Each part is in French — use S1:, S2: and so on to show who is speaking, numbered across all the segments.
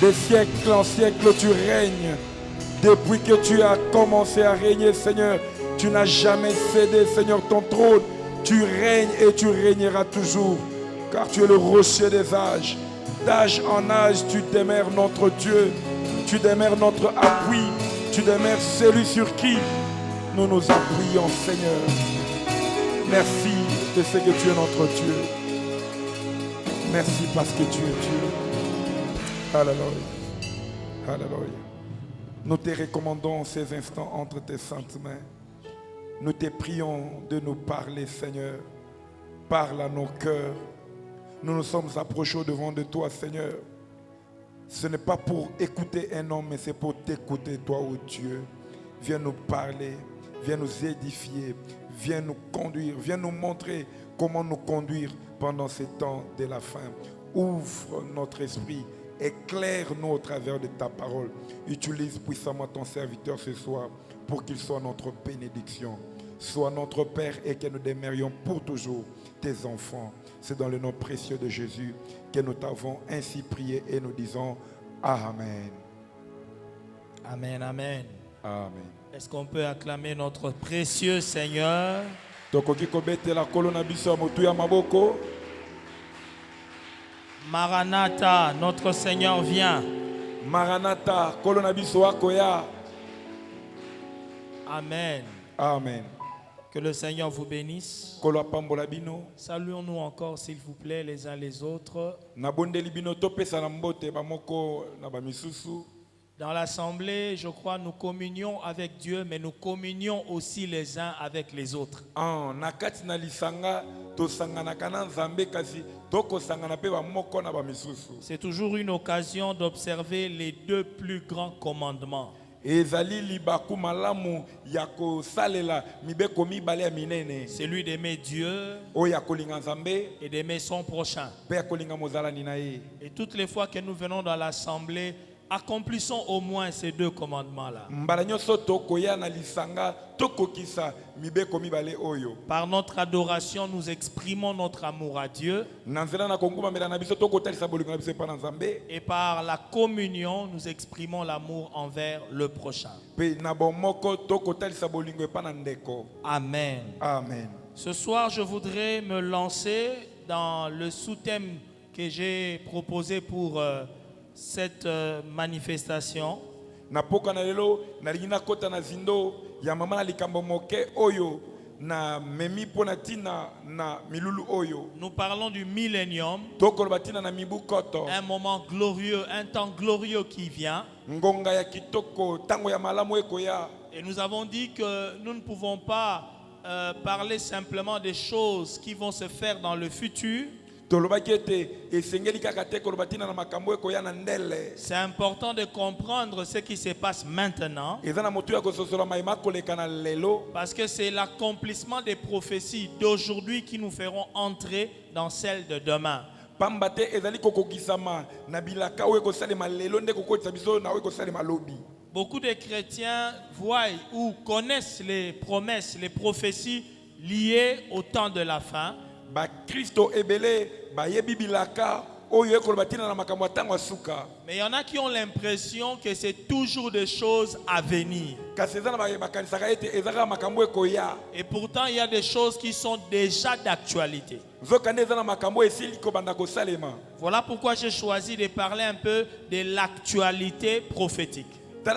S1: De siècle en siècle, tu règnes. Depuis que tu as commencé à régner, Seigneur, tu n'as jamais cédé, Seigneur, ton trône. Tu règnes et tu régneras toujours, car tu es le rocher des âges. D'âge en âge, tu demeures notre Dieu. Tu demeures notre appui. Tu demeures celui sur qui nous nous appuyons, Seigneur. Merci de ce que tu es notre Dieu. Merci parce que tu es Dieu. Alléluia. Alléluia. Nous te recommandons ces instants entre tes saintes mains. Nous te prions de nous parler, Seigneur. Parle à nos cœurs. Nous nous sommes approchés devant de toi, Seigneur. Ce n'est pas pour écouter un homme, mais c'est pour t'écouter, toi, ô Dieu. Viens nous parler, viens nous édifier, viens nous conduire, viens nous montrer comment nous conduire pendant ces temps de la fin. Ouvre notre esprit, éclaire-nous au travers de ta parole. Utilise puissamment ton serviteur ce soir pour qu'il soit notre bénédiction. Sois notre Père et que nous demeurions pour toujours tes enfants. C'est dans le nom précieux de Jésus que nous t'avons ainsi prié et nous disons Amen.
S2: Amen, amen.
S1: Amen.
S2: Est-ce qu'on peut acclamer notre précieux Seigneur? Maranatha, notre Seigneur vient.
S1: Maranatha, kolonabiso akoya.
S2: Amen.
S1: Amen.
S2: Que le Seigneur vous bénisse. Saluons-nous encore, s'il vous plaît, les uns les autres. Dans l'assemblée, je crois, nous communions avec Dieu, mais nous communions aussi les uns avec les autres. C'est toujours une occasion d'observer les deux plus grands commandements. Celui d'aimer Dieu et d'aimer son prochain. Et toutes les fois que nous venons dans l'assemblée, accomplissons au moins ces deux commandements-là. Par notre adoration, nous exprimons notre amour à Dieu. Et par la communion, nous exprimons l'amour envers le prochain. Amen.
S1: Amen.
S2: Ce soir, je voudrais me lancer dans le sous-thème que j'ai proposé pour cette manifestation. Nous parlons du millénium, un moment glorieux, un temps glorieux qui vient. Et nous avons dit que nous ne pouvons pas parler simplement des choses qui vont se faire dans le futur. C'est important de comprendre ce qui se passe maintenant, parce que c'est l'accomplissement des prophéties d'aujourd'hui qui nous feront entrer dans celles de demain. Beaucoup de chrétiens voient ou connaissent les promesses, les prophéties liées au temps de la fin. Mais il y en a qui ont l'impression que c'est toujours des choses à venir. Et pourtant, il y a des choses qui sont déjà d'actualité. Voilà pourquoi j'ai choisi de parler un peu de l'actualité prophétique. Nous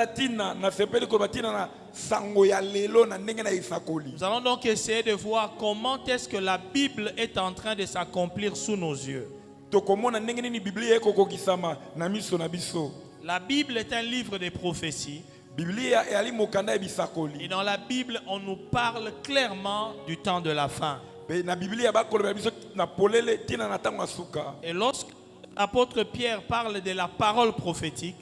S2: allons donc essayer de voir comment est-ce que la Bible est en train de s'accomplir sous nos yeux. La Bible est un livre de prophéties. Et dans la Bible, on nous parle clairement du temps de la fin. Et lorsque l'apôtre Pierre parle de la parole prophétique,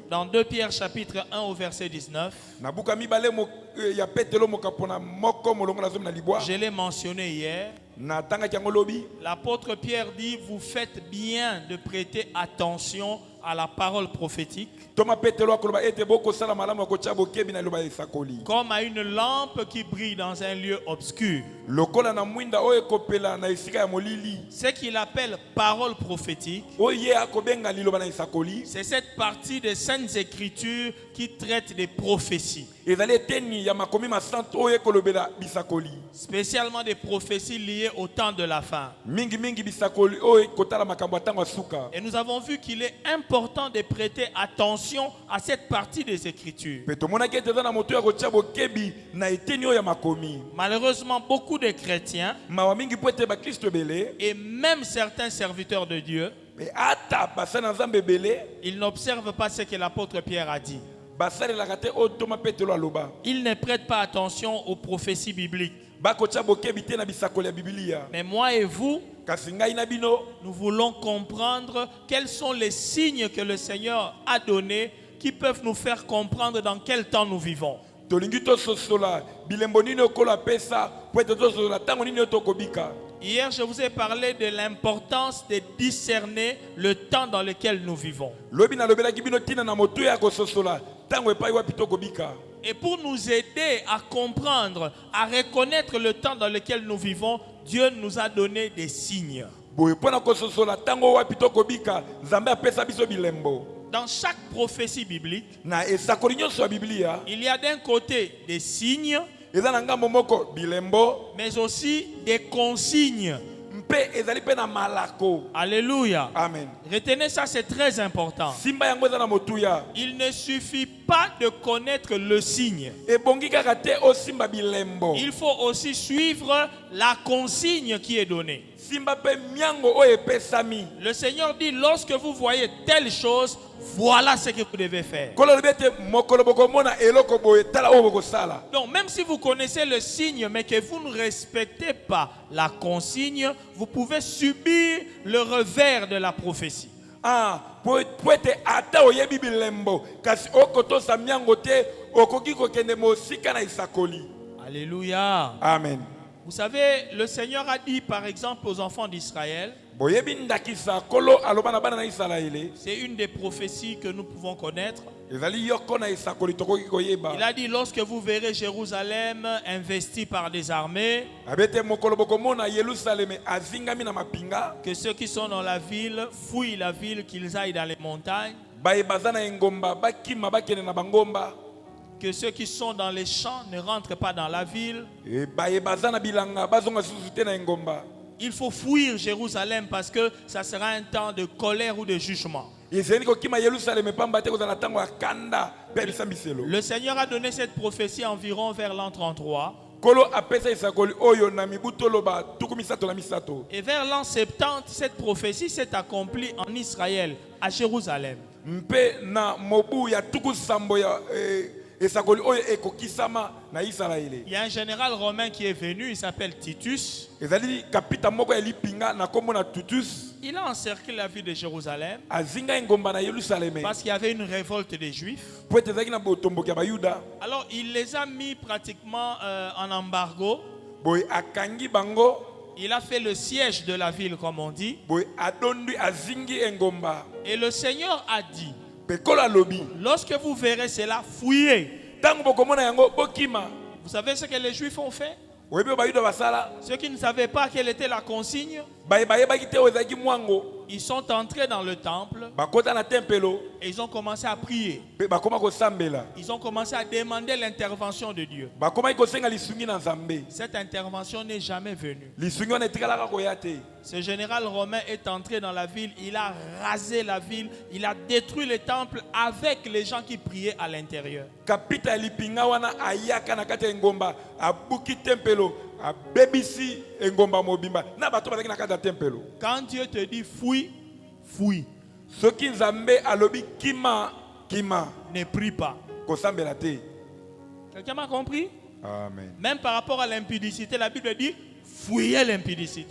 S2: dans 2 Pierre chapitre 1 au verset 19, je l'ai mentionné hier, L'apôtre Pierre dit, vous faites bien de prêter attention à la parole prophétique, comme à une lampe qui brille dans un lieu obscur. Ce qu'il appelle parole prophétique, c'est cette partie des Saintes Écritures qui traite des prophéties, spécialement des prophéties liées au temps de la fin. Et nous avons vu qu'il est important de prêter attention à cette partie des Écritures. Malheureusement, beaucoup de chrétiens et même certains serviteurs de Dieu, ils n'observent pas ce que l'apôtre Pierre a dit. Ils ne prêtent pas attention aux prophéties bibliques. Mais moi et vous, nous voulons comprendre quels sont les signes que le Seigneur a donnés qui peuvent nous faire comprendre dans quel temps nous vivons. Hier, je vous ai parlé de l'importance de discerner le temps dans lequel nous vivons. Et pour nous aider à comprendre, à reconnaître le temps dans lequel nous vivons, Dieu nous a donné des signes. Dans chaque prophétie biblique, il y a d'un côté des signes, mais aussi des consignes. Alléluia. Amen. Retenez ça, c'est très important. Il ne suffit pas de connaître le signe. Il faut aussi suivre la consigne qui est donnée. Le Seigneur dit, lorsque vous voyez telle chose, voilà ce que vous devez faire. Donc même si vous connaissez le signe mais que vous ne respectez pas la consigne, vous pouvez subir le revers de la prophétie. Alléluia. Amen. Vous savez, le Seigneur a dit par exemple aux enfants d'Israël, c'est une des prophéties que nous pouvons connaître. Il a dit, lorsque vous verrez Jérusalem investie par des armées, que ceux qui sont dans la ville fuient la ville, qu'ils aillent dans les montagnes, que ceux qui sont dans les champs ne rentrent pas dans la ville. Il faut fuir Jérusalem parce que ça sera un temps de colère ou de jugement. Le Seigneur a donné cette prophétie environ vers l'an 33. Et vers l'an 70, cette prophétie s'est accomplie en Israël, à Jérusalem. Il y a un général romain qui est venu, il s'appelle Titus. Il a encerclé la ville de Jérusalem parce qu'il y avait une révolte des Juifs. Alors il les a mis pratiquement en embargo. Il a fait le siège de la ville, comme on dit. Et le Seigneur a dit, lorsque vous verrez cela, fouillez. Vous savez ce que les Juifs ont fait? Ceux qui ne savaient pas quelle était la consigne, ils sont entrés dans le temple et ils ont commencé à prier. Ils ont commencé à demander l'intervention de Dieu. Cette intervention n'est jamais venue. Ce général romain est entré dans la ville, il a rasé la ville, il a détruit le temple avec les gens qui priaient à l'intérieur. Quand Dieu te dit fouille, fouille. Ne prie pas. Quelqu'un m'a compris? Amen. Même par rapport à l'impudicité, la Bible dit fouillez l'impudicité.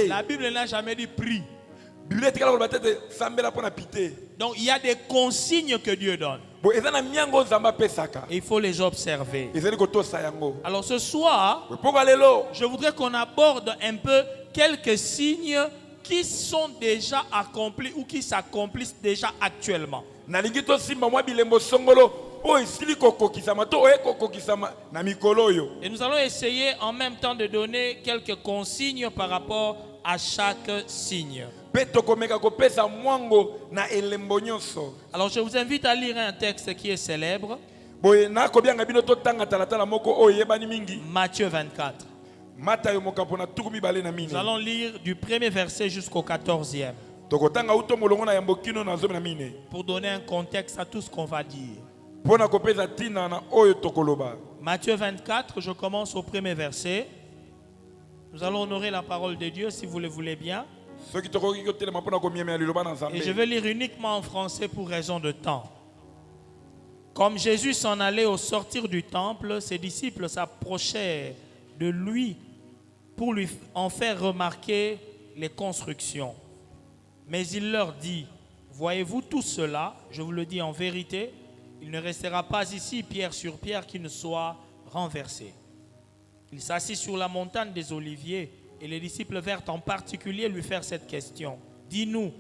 S2: La Bible n'a jamais dit prie. Donc il y a des consignes que Dieu donne. Et il faut les observer. Alors ce soir, je voudrais qu'on aborde un peu quelques signes qui sont déjà accomplis ou qui s'accomplissent déjà actuellement. Et nous allons essayer en même temps de donner quelques consignes par rapport à chaque signe. Alors je vous invite à lire un texte qui est célèbre. Matthieu 24. Nous allons lire du premier verset jusqu'au 14e. Pour donner un contexte à tout ce qu'on va dire. Matthieu 24, je commence au premier verset. Nous allons honorer la parole de Dieu si vous le voulez bien. Et je vais lire uniquement en français pour raison de temps. Comme Jésus s'en allait au sortir du temple, ses disciples s'approchaient de lui pour lui en faire remarquer les constructions. Mais il leur dit, voyez-vous tout cela, je vous le dis en vérité, il ne restera pas ici pierre sur pierre qui ne soit renversé. Il s'assit sur la montagne des Oliviers et les disciples vinrent en particulier lui faire cette question. Dis-nous,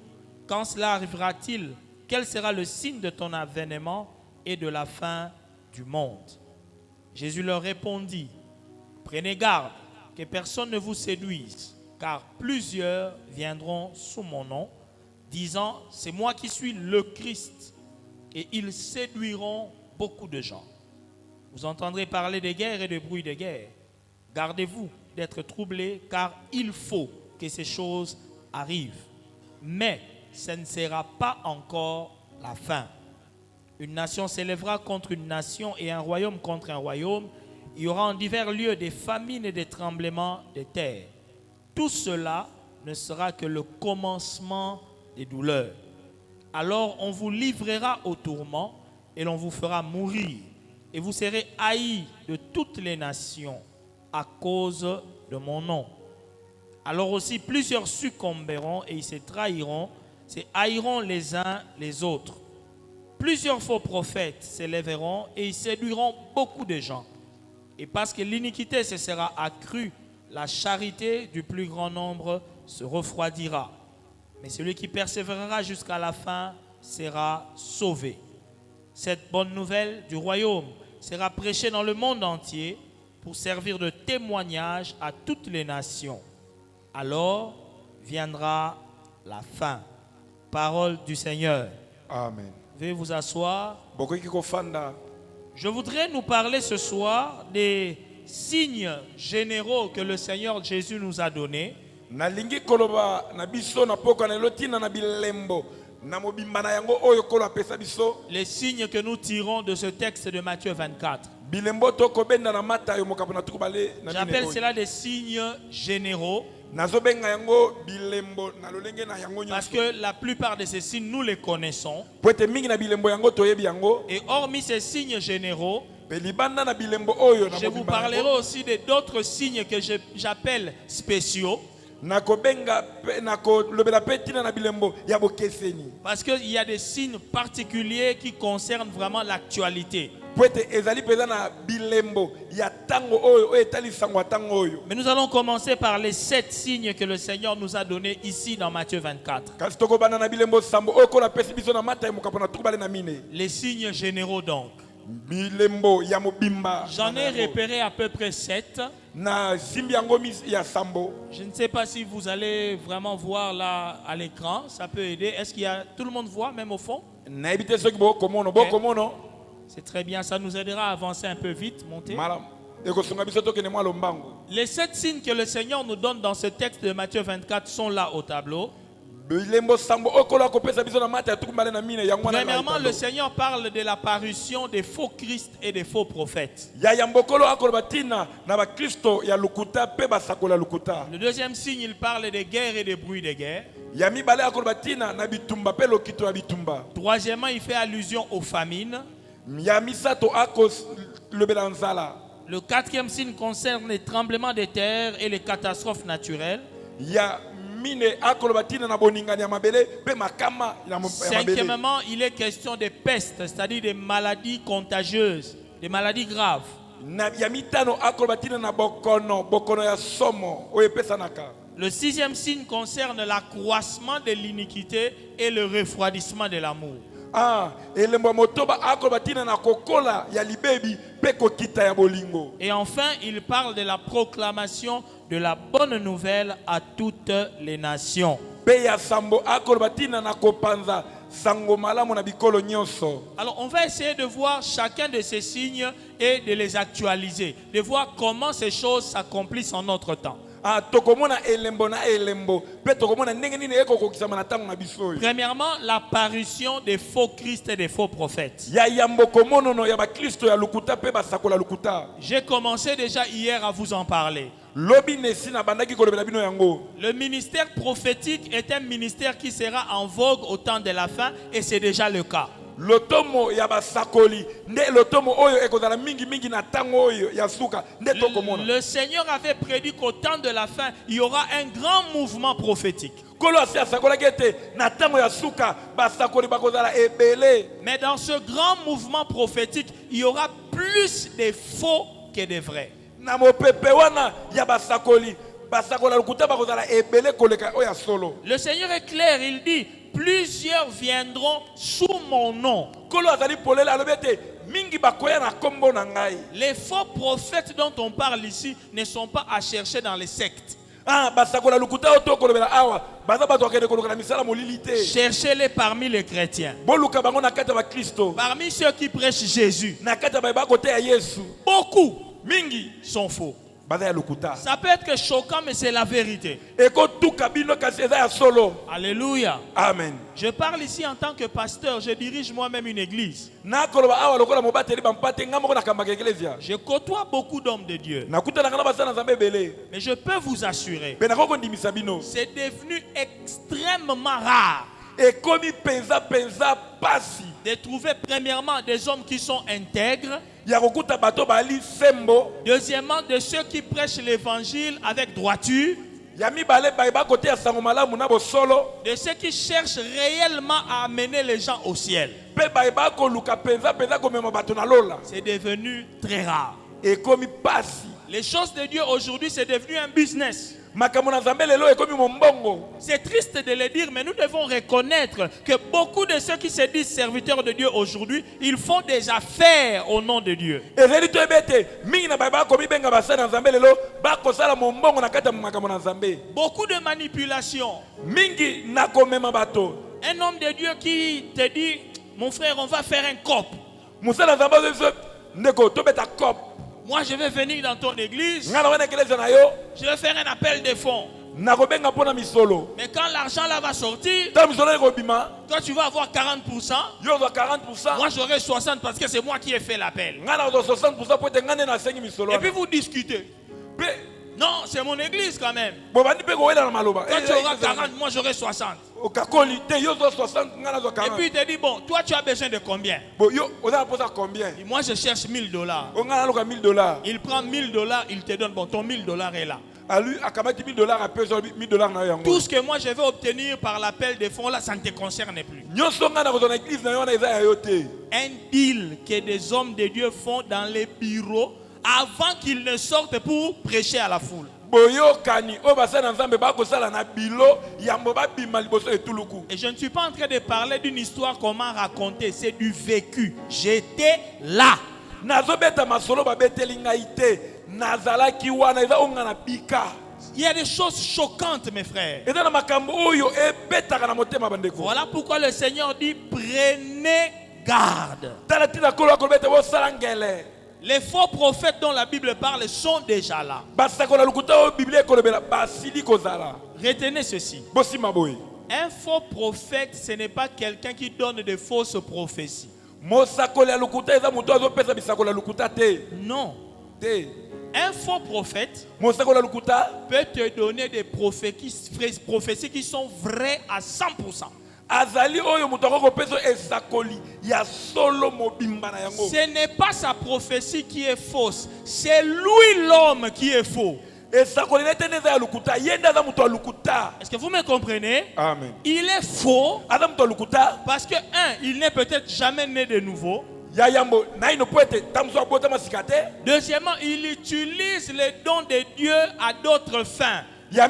S2: quand cela arrivera-t-il? Quel sera le signe de ton avènement et de la fin du monde? Jésus leur répondit, prenez garde que personne ne vous séduise, car plusieurs viendront sous mon nom, disant, c'est moi qui suis le Christ, et ils séduiront beaucoup de gens. Vous entendrez parler de guerre et de bruit de guerre. Gardez-vous d'être troublés, car il faut que ces choses arrivent. Mais ce ne sera pas encore la fin. Une nation s'élèvera contre une nation et un royaume contre un royaume. Il y aura en divers lieux des famines et des tremblements de terre. Tout cela ne sera que le commencement des douleurs. Alors on vous livrera au tourment et l'on vous fera mourir. Et vous serez haïs de toutes les nations à cause de mon nom. Alors aussi plusieurs succomberont et ils se trahiront, se haïront les uns les autres. Plusieurs faux prophètes s'élèveront et ils séduiront beaucoup de gens. Et parce que l'iniquité se sera accrue, la charité du plus grand nombre se refroidira. Mais celui qui persévérera jusqu'à la fin sera sauvé. Cette bonne nouvelle du royaume sera prêchée dans le monde entier pour servir de témoignage à toutes les nations. Alors viendra la fin. Parole du Seigneur.
S1: Amen.
S2: Veuillez vous asseoir. Je voudrais nous parler ce soir des signes généraux que le Seigneur Jésus nous a donnés. Les signes que nous tirons de ce texte de Matthieu 24. J'appelle cela des signes généraux. Parce que la plupart de ces signes, nous les connaissons. Et hormis ces signes généraux, je vous parlerai aussi d'autres signes que j'appelle spéciaux. Parce qu'il y a des signes particuliers qui concernent vraiment l'actualité. Mais nous allons commencer par les 7 signes que le Seigneur nous a donnés ici dans Matthieu 24. Les signes généraux donc. J'en ai repéré à peu près 7. Je ne sais pas si vous allez vraiment voir là à l'écran. Ça peut aider. Est-ce qu'il y a... Tout le monde voit, même au fond? Okay. C'est très bien. Ça nous aidera à avancer un peu vite. Monter. Les 7 signes que le Seigneur nous donne dans ce texte de Matthieu 24 sont là au tableau. Premièrement, le Seigneur parle de l'apparition des faux Christ et des faux prophètes. Le deuxième signe, il parle de guerre et de bruit de guerre. Troisièmement, il fait allusion aux famines. Le quatrième signe concerne les tremblements de terre et les catastrophes naturelles. Cinquièmement, il est question des pestes, c'est-à-dire des maladies contagieuses, des maladies graves. Le sixième signe concerne l'accroissement de l'iniquité et le refroidissement de l'amour. Et enfin, il parle de la proclamation de la bonne nouvelle à toutes les nations. Alors, on va essayer de voir chacun de ces signes et de les actualiser, de voir comment ces choses s'accomplissent en notre temps. Premièrement, l'apparition des faux Christ et des faux prophètes. J'ai commencé déjà hier à vous en parler. Le ministère prophétique est un ministère qui sera en vogue au temps de la fin et c'est déjà le cas. Le Seigneur avait prédit qu'au temps de la fin, il y aura un grand mouvement prophétique. Mais dans ce grand mouvement prophétique, il y aura plus de faux que de vrais. Le Seigneur est clair, il dit: plusieurs viendront sous mon nom. Les faux prophètes dont on parle ici ne sont pas à chercher dans les sectes. Cherchez-les parmi les chrétiens, parmi ceux qui prêchent Jésus. Beaucoup sont faux. Ça peut être choquant, mais c'est la vérité. Alléluia.
S1: Amen.
S2: Je parle ici en tant que pasteur. Je dirige moi-même une église. Je côtoie beaucoup d'hommes de Dieu. Mais je peux vous assurer, c'est devenu extrêmement rare de trouver premièrement des hommes qui sont intègres. Deuxièmement, de ceux qui prêchent l'évangile avec droiture. De ceux qui cherchent réellement à amener les gens au ciel. C'est devenu très rare. Les choses de Dieu aujourd'hui, c'est devenu un business. C'est triste de le dire, mais nous devons reconnaître que beaucoup de ceux qui se disent serviteurs de Dieu aujourd'hui, ils font des affaires au nom de Dieu. Beaucoup de manipulations. Un homme de Dieu qui te dit: mon frère, on va faire un COP. Moi, je vais venir dans ton église. Je vais faire un appel de fonds. Mais quand l'argent là va sortir, toi tu vas avoir 40%. Moi j'aurai 60% parce que c'est moi qui ai fait l'appel. Et puis vous discutez. Non, c'est mon église quand même. Toi tu auras 40, moi j'aurai 60. Et puis il te dit: bon, toi tu as besoin de combien? Et moi je cherche $1000. Il prend $1000, il te donne: bon, ton $1000 est là. Tout ce que moi je vais obtenir par l'appel des fonds là, ça ne te concerne plus. Un deal que des hommes de Dieu font dans les bureaux avant qu'ils ne sortent pour prêcher à la foule. Et je ne suis pas en train de parler d'une histoire qu'on m'a racontée, c'est du vécu. J'étais là. Il y a des choses choquantes, mes frères. Voilà pourquoi le Seigneur dit: prenez garde. Les faux prophètes dont la Bible parle sont déjà là. Retenez ceci. Un faux prophète, ce n'est pas quelqu'un qui donne de fausses prophéties. Non. Un faux prophète peut te donner des prophéties qui sont vraies à 100%. Ce n'est pas sa prophétie qui est fausse, c'est lui l'homme qui est faux. Est-ce que vous me comprenez?
S1: Amen.
S2: Il est faux parce que, il n'est peut-être jamais né de nouveau. Deuxièmement, il utilise les dons de Dieu à d'autres fins. Il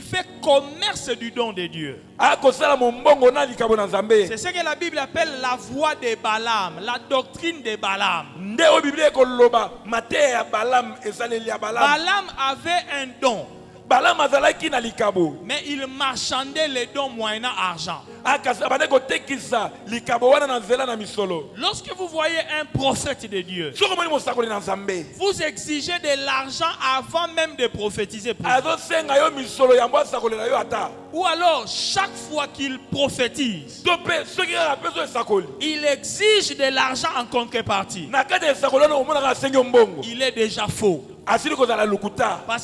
S2: fait commerce du don de Dieu. C'est ce que la Bible appelle la voie de Balaam, la doctrine de Balaam. Balaam avait un don, mais il marchandait les dons moyennant argent. Lorsque vous voyez un prophète de Dieu, vous exigez de l'argent avant même de prophétiser pour vous. Ou alors, chaque fois qu'il prophétise, il exige de l'argent en contrepartie. Il est déjà faux. Parce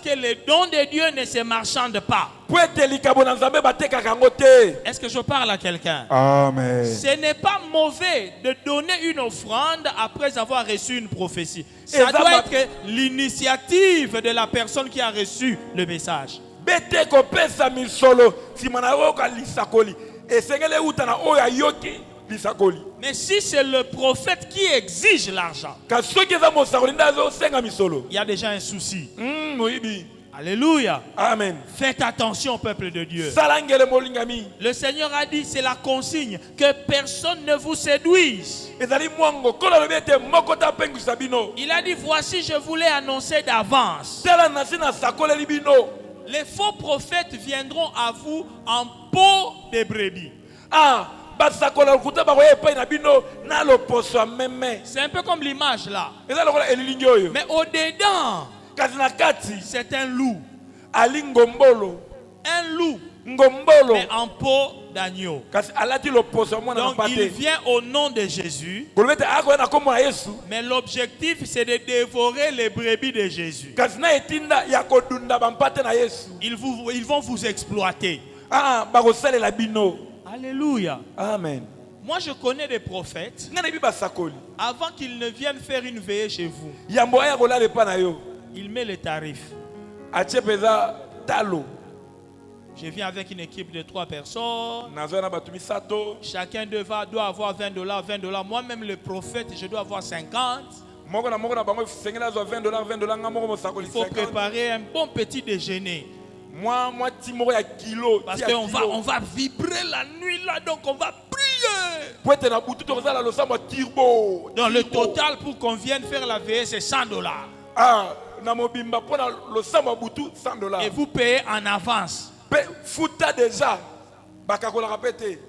S2: que les dons de Dieu ne se marchandent pas. Est-ce que je parle à quelqu'un?
S1: Amen.
S2: Ce n'est pas mauvais de donner une offrande après avoir reçu une prophétie. Ça doit être l'initiative de la personne qui a reçu le message. Mais si c'est le prophète qui exige l'argent, il y a déjà un souci. Alléluia.
S1: Amen.
S2: Faites attention, peuple de Dieu. Le Seigneur a dit, c'est la consigne, que personne ne vous séduise. Il a dit, voici, je vous l'ai annoncé d'avance. Les faux prophètes viendront à vous en peau de brebis. C'est un peu comme l'image là. Mais au-dedans, c'est un loup. Un loup, mais en peau d'agneau. Donc il vient au nom de Jésus. Mais l'objectif, c'est de dévorer les brebis de Jésus. Ils vont vous exploiter. Alléluia.
S1: Amen.
S2: Moi, je connais des prophètes. Avant qu'ils ne viennent faire une veillée chez vous, il met les tarifs. Je viens avec une équipe de 3 personnes. Chacun doit avoir $20. Moi-même, le prophète, je dois avoir 50. Il faut préparer un bon petit déjeuner. Parce qu'on va vibrer la nuit là, donc on va prier. Dans le total, pour qu'on vienne faire la veillée, c'est $100. Et vous payez en avance.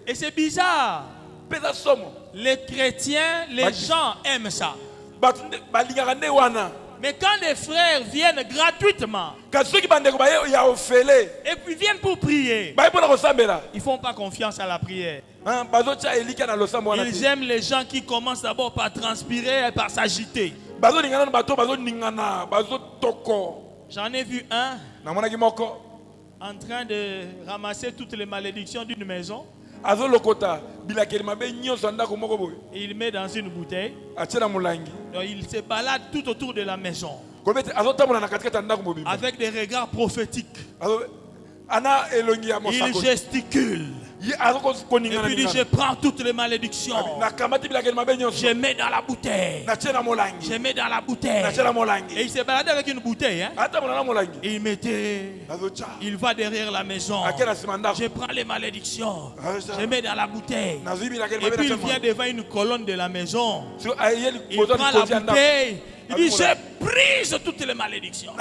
S2: Et c'est bizarre. Les chrétiens, les gens aiment ça. Mais quand les frères viennent gratuitement et puis viennent pour prier, ils ne font pas confiance à la prière. Ils aiment les gens qui commencent d'abord par transpirer et par s'agiter. J'en ai vu un en train de ramasser toutes les malédictions d'une maison. Et il met dans une bouteille. Donc il se balade tout autour de la maison avec des regards prophétiques. Il gesticule. Et puis il dit, je prends toutes les malédictions. Je mets dans la bouteille. Je mets dans la bouteille. Et il s'est baladé avec une bouteille. Et il mettait. Il va derrière la maison. Je prends les malédictions. Je mets dans la bouteille. Et puis il vient devant une colonne de la maison. Il prend la bouteille. Il dit, je brise toutes les malédictions.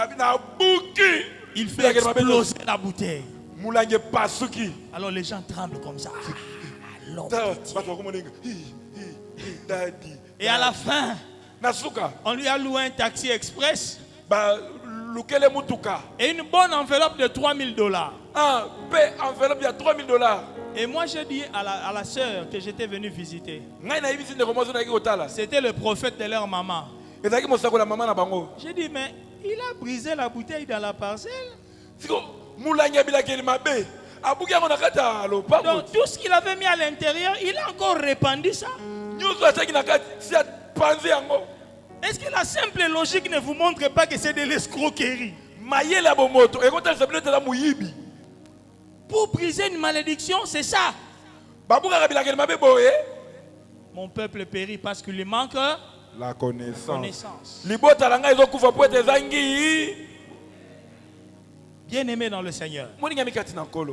S2: Il fait exploser la bouteille. Alors les gens tremblent comme ça. Et à la fin, on lui a loué un taxi express et une bonne enveloppe de $3000. Et moi j'ai dit à la sœur que j'étais venu visiter, c'était le prophète de leur maman. J'ai dit, mais il a brisé la bouteille dans la parcelle. Donc tout ce qu'il avait mis à l'intérieur, il a encore répandu ça. Est-ce que la simple logique ne vous montre pas que c'est de l'escroquerie? Pour briser une malédiction, c'est ça. Mon peuple périt parce qu'il lui manque
S1: la connaissance.
S2: Bien-aimé dans le Seigneur,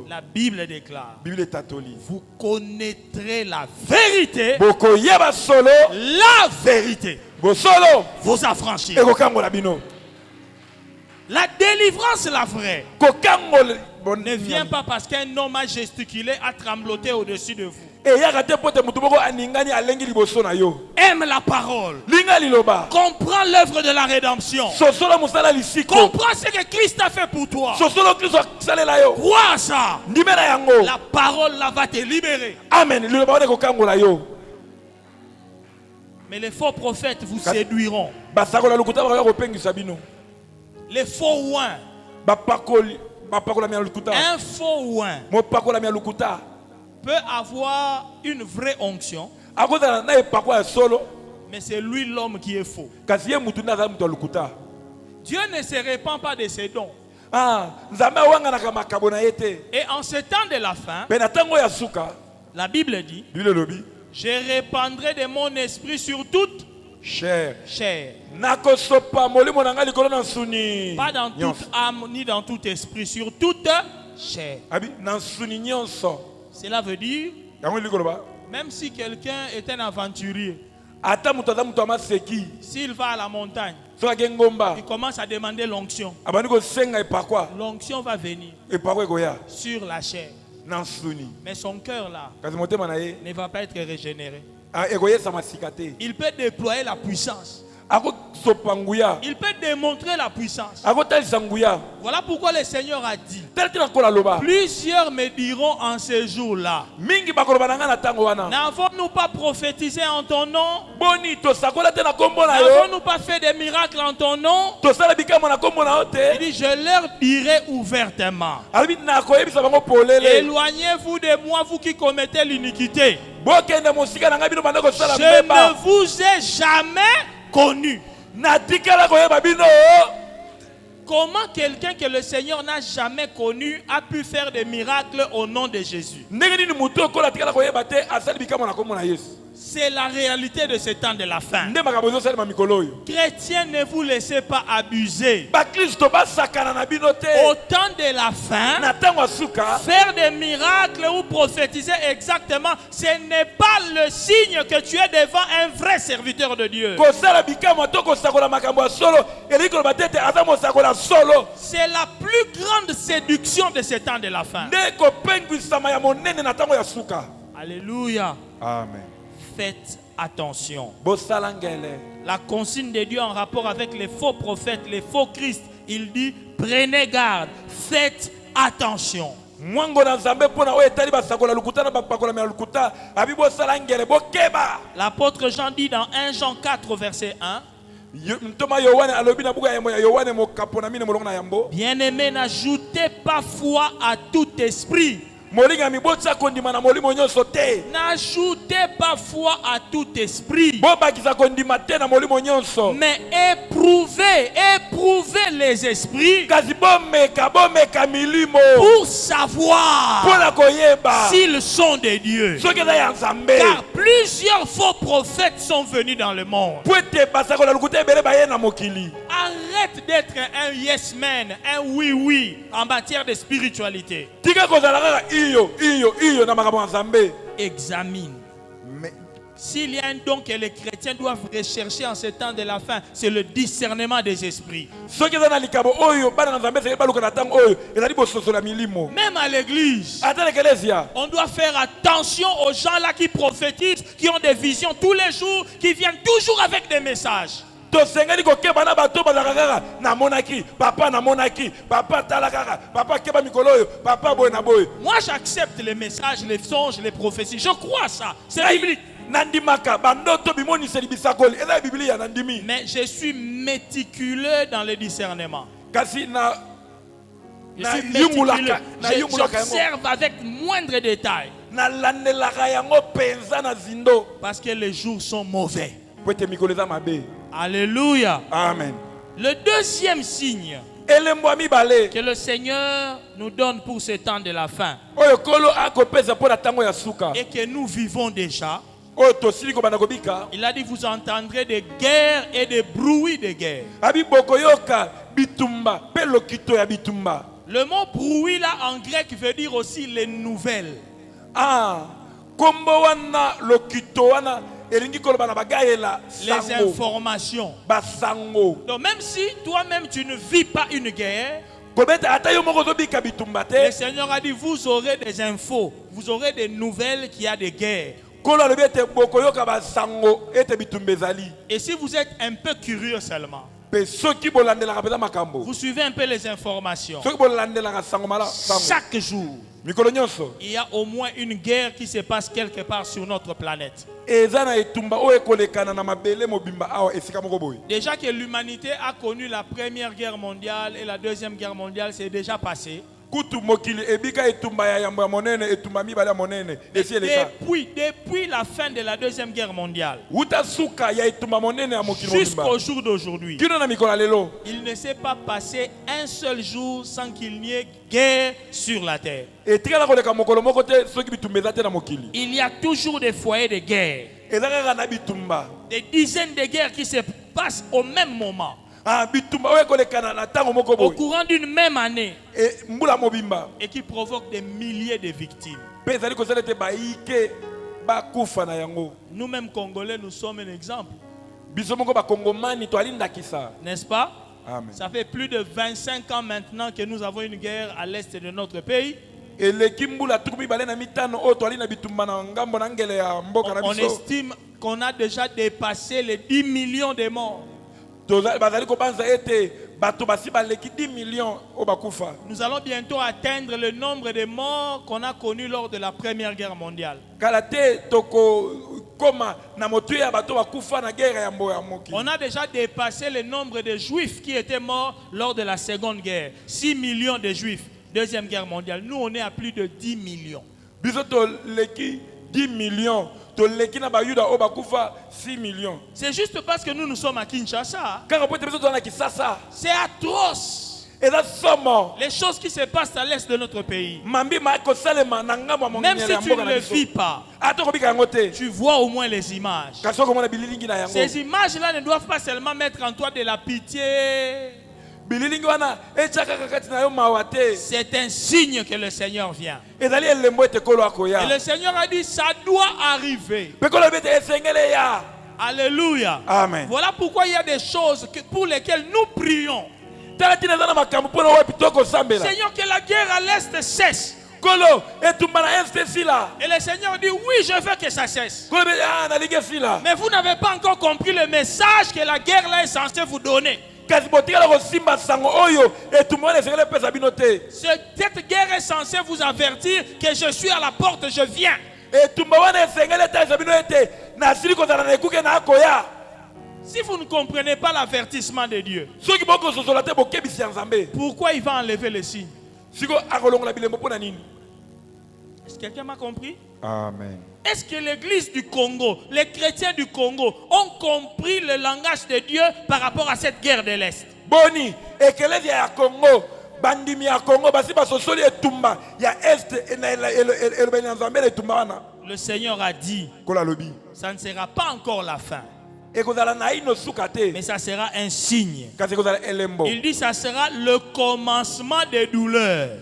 S2: la Bible déclare: vous connaîtrez la vérité, la vérité vous affranchit. La délivrance, la vraie, ne vient pas parce qu'un homme a gesticulé, a trembloté au-dessus de vous. Aime la parole, comprends l'œuvre de la rédemption, comprends ce que Christ a fait pour toi, crois à ça, la parole là va te libérer.
S1: Amen.
S2: Mais les faux prophètes vous séduiront. Les faux ouins, un faux ouin peut avoir une vraie onction, mais c'est lui l'homme qui est faux. Dieu ne se répand pas de ses dons. Et en ce temps de la fin, la Bible dit: je répandrai de mon esprit sur toute chair. Pas dans toute âme ni dans tout esprit, sur toute chair. Cela veut dire, même si quelqu'un est un aventurier, s'il va à la montagne, il commence à demander l'onction. L'onction va venir sur la chair. Mais son cœur là ne va pas être régénéré. Il peut déployer la puissance. Il peut démontrer la puissance. Voilà pourquoi le Seigneur a dit: plusieurs me diront en ce jour-là, n'avons-nous pas prophétisé en ton nom? N'avons-nous pas fait des miracles en ton nom? Il dit: je leur dirai ouvertement, éloignez-vous de moi, vous qui commettez l'iniquité. Je ne vous ai jamais connu. Comment quelqu'un que le Seigneur n'a jamais connu a pu faire des miracles au nom de Jésus? C'est la réalité de ce temps de la fin. Chrétiens, ne vous laissez pas abuser. Au temps de la fin, faire des miracles ou prophétiser exactement, ce n'est pas le signe que tu es devant un vrai serviteur de Dieu. C'est la plus grande séduction de ce temps de la fin. Alléluia.
S1: Amen.
S2: Faites attention. La consigne de Dieu en rapport avec les faux prophètes, les faux Christ, il dit: prenez garde, faites attention. L'apôtre Jean dit dans 1 Jean 4 verset 1: bien-aimés, n'ajoutez pas foi à tout esprit. N'ajoutez pas foi à tout esprit, mais éprouvez les esprits pour savoir s'ils sont de Dieu. Car plusieurs faux prophètes sont venus dans le monde. Arrête d'être un yes man, un oui en matière de spiritualité. Examine. S'il y a un don que les chrétiens doivent rechercher en ce temps de la fin, c'est le discernement des esprits. Même à l'église, on doit faire attention aux gens là qui prophétisent, qui ont des visions tous les jours, qui viennent toujours avec des messages. Moi j'accepte les messages, les songes, les prophéties. Je crois à ça. C'est biblique. Mais je suis méticuleux dans le discernement. J'observe avec moindre détail. Parce que les jours sont mauvais. Alléluia.
S1: Amen.
S2: Le deuxième signe que le Seigneur nous donne pour ce temps de la fin et que nous vivons déjà, il a dit vous entendrez des guerres et des bruits de guerre. Le mot bruit là en grec veut dire aussi les nouvelles. Les informations. Donc même si toi-même tu ne vis pas une guerre, le Seigneur a dit vous aurez des infos, vous aurez des nouvelles qu'il y a des guerres. Et si vous êtes un peu curieux seulement, vous suivez un peu les informations. Chaque jour, il y a au moins une guerre qui se passe quelque part sur notre planète. Déjà que l'humanité a connu la première guerre mondiale et la deuxième guerre mondiale, c'est déjà passé. Depuis la fin de la deuxième guerre mondiale jusqu'au jour d'aujourd'hui, il ne s'est pas passé un seul jour sans qu'il n'y ait guerre sur la terre. Il y a toujours des foyers de guerre, des dizaines de guerres qui se passent au même moment, au courant d'une même année, et qui provoquent des milliers de victimes. Nous-mêmes Congolais, nous sommes un exemple. N'est-ce pas?
S1: Amen.
S2: Ça fait plus de 25 ans maintenant que nous avons une guerre à l'est de notre pays. On estime qu'on a déjà dépassé les 10 millions de morts.
S1: Nous
S2: allons bientôt atteindre le nombre de morts qu'on a connu lors de la Première Guerre mondiale. On a déjà dépassé le nombre de juifs qui étaient morts lors de la Seconde Guerre. 6 millions de juifs, Deuxième Guerre mondiale. Nous, on est à plus de 10 millions.
S1: 10 millions.
S2: C'est juste parce que nous sommes à Kinshasa. C'est atroce. Les choses qui se passent à l'est de notre pays. Même si tu ne le vis pas, tu vois au moins les images. Ces images-là ne doivent pas seulement mettre en toi de la pitié. C'est un signe que le Seigneur vient. Et le Seigneur a dit ça doit arriver. Alléluia.
S1: Amen.
S2: Voilà pourquoi il y a des choses pour lesquelles nous prions. Seigneur, que la guerre à l'est cesse. Et le Seigneur dit oui, je veux que ça cesse. Mais vous n'avez pas encore compris le message que la guerre là est censée vous donner. Cette guerre est censée vous avertir que je suis à la porte, je viens. Si vous ne comprenez pas l'avertissement de Dieu, pourquoi il va enlever les signes? Est-ce que quelqu'un m'a compris?
S1: Amen.
S2: Est-ce que l'église du Congo, les chrétiens du Congo ont compris le langage de Dieu par rapport à cette guerre de l'Est?
S1: Boni, ekelezia ya Congo, bandimi ya Congo, basi basosoli etumba ya Est et etumba.
S2: Le Seigneur a dit, ça ne sera pas encore la fin. Mais ça sera un signe. Il dit ça sera le commencement des douleurs.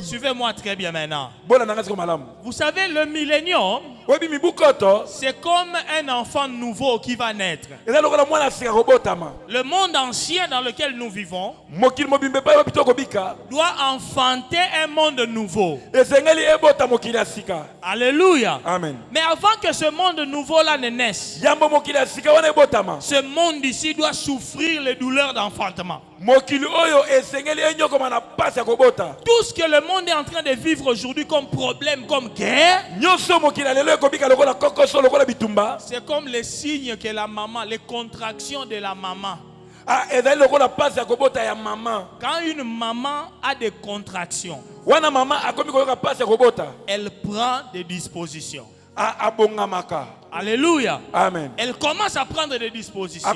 S2: Suivez-moi très bien maintenant. Vous savez, le millénium, c'est comme un enfant nouveau qui va naître. Le monde ancien dans lequel nous vivons doit enfanter un monde nouveau. Alléluia.
S1: Amen.
S2: Mais avant que ce monde nouveau-là ne naisse, ce monde ici doit souffrir les douleurs d'enfantement. Tout ce que le monde est en train de vivre aujourd'hui comme problème, comme guerre, c'est comme les signes que la maman, les contractions de la maman. Quand une maman a des contractions, elle prend des dispositions. Alléluia.
S1: Amen.
S2: Elle commence à prendre des dispositions.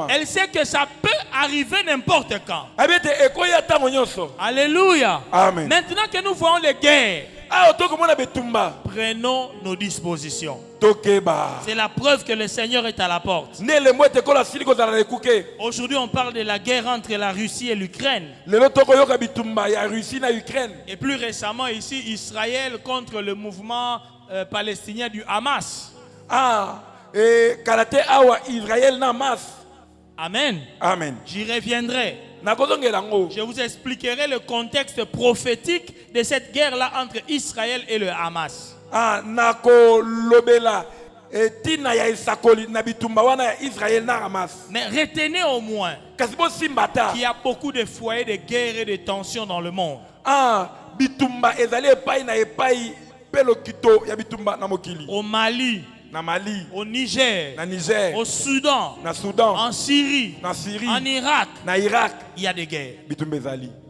S2: Elle sait que ça peut arriver n'importe quand. Alléluia.
S1: Amen.
S2: Maintenant que nous voyons les guerres, prenons nos dispositions. C'est la preuve que le Seigneur est à la porte. Aujourd'hui, on parle de la guerre entre la Russie et l'Ukraine. Et plus récemment ici, Israël contre le mouvement palestinien du Hamas. Amen.
S1: Amen.
S2: J'y reviendrai. Je vous expliquerai le contexte prophétique de cette guerre-là entre Israël et le Hamas. Mais retenez au moins qu'il y a beaucoup de foyers de guerre et de tensions dans le monde. Au Mali, au Niger, au Soudan, en Syrie, en Irak, il y a des guerres.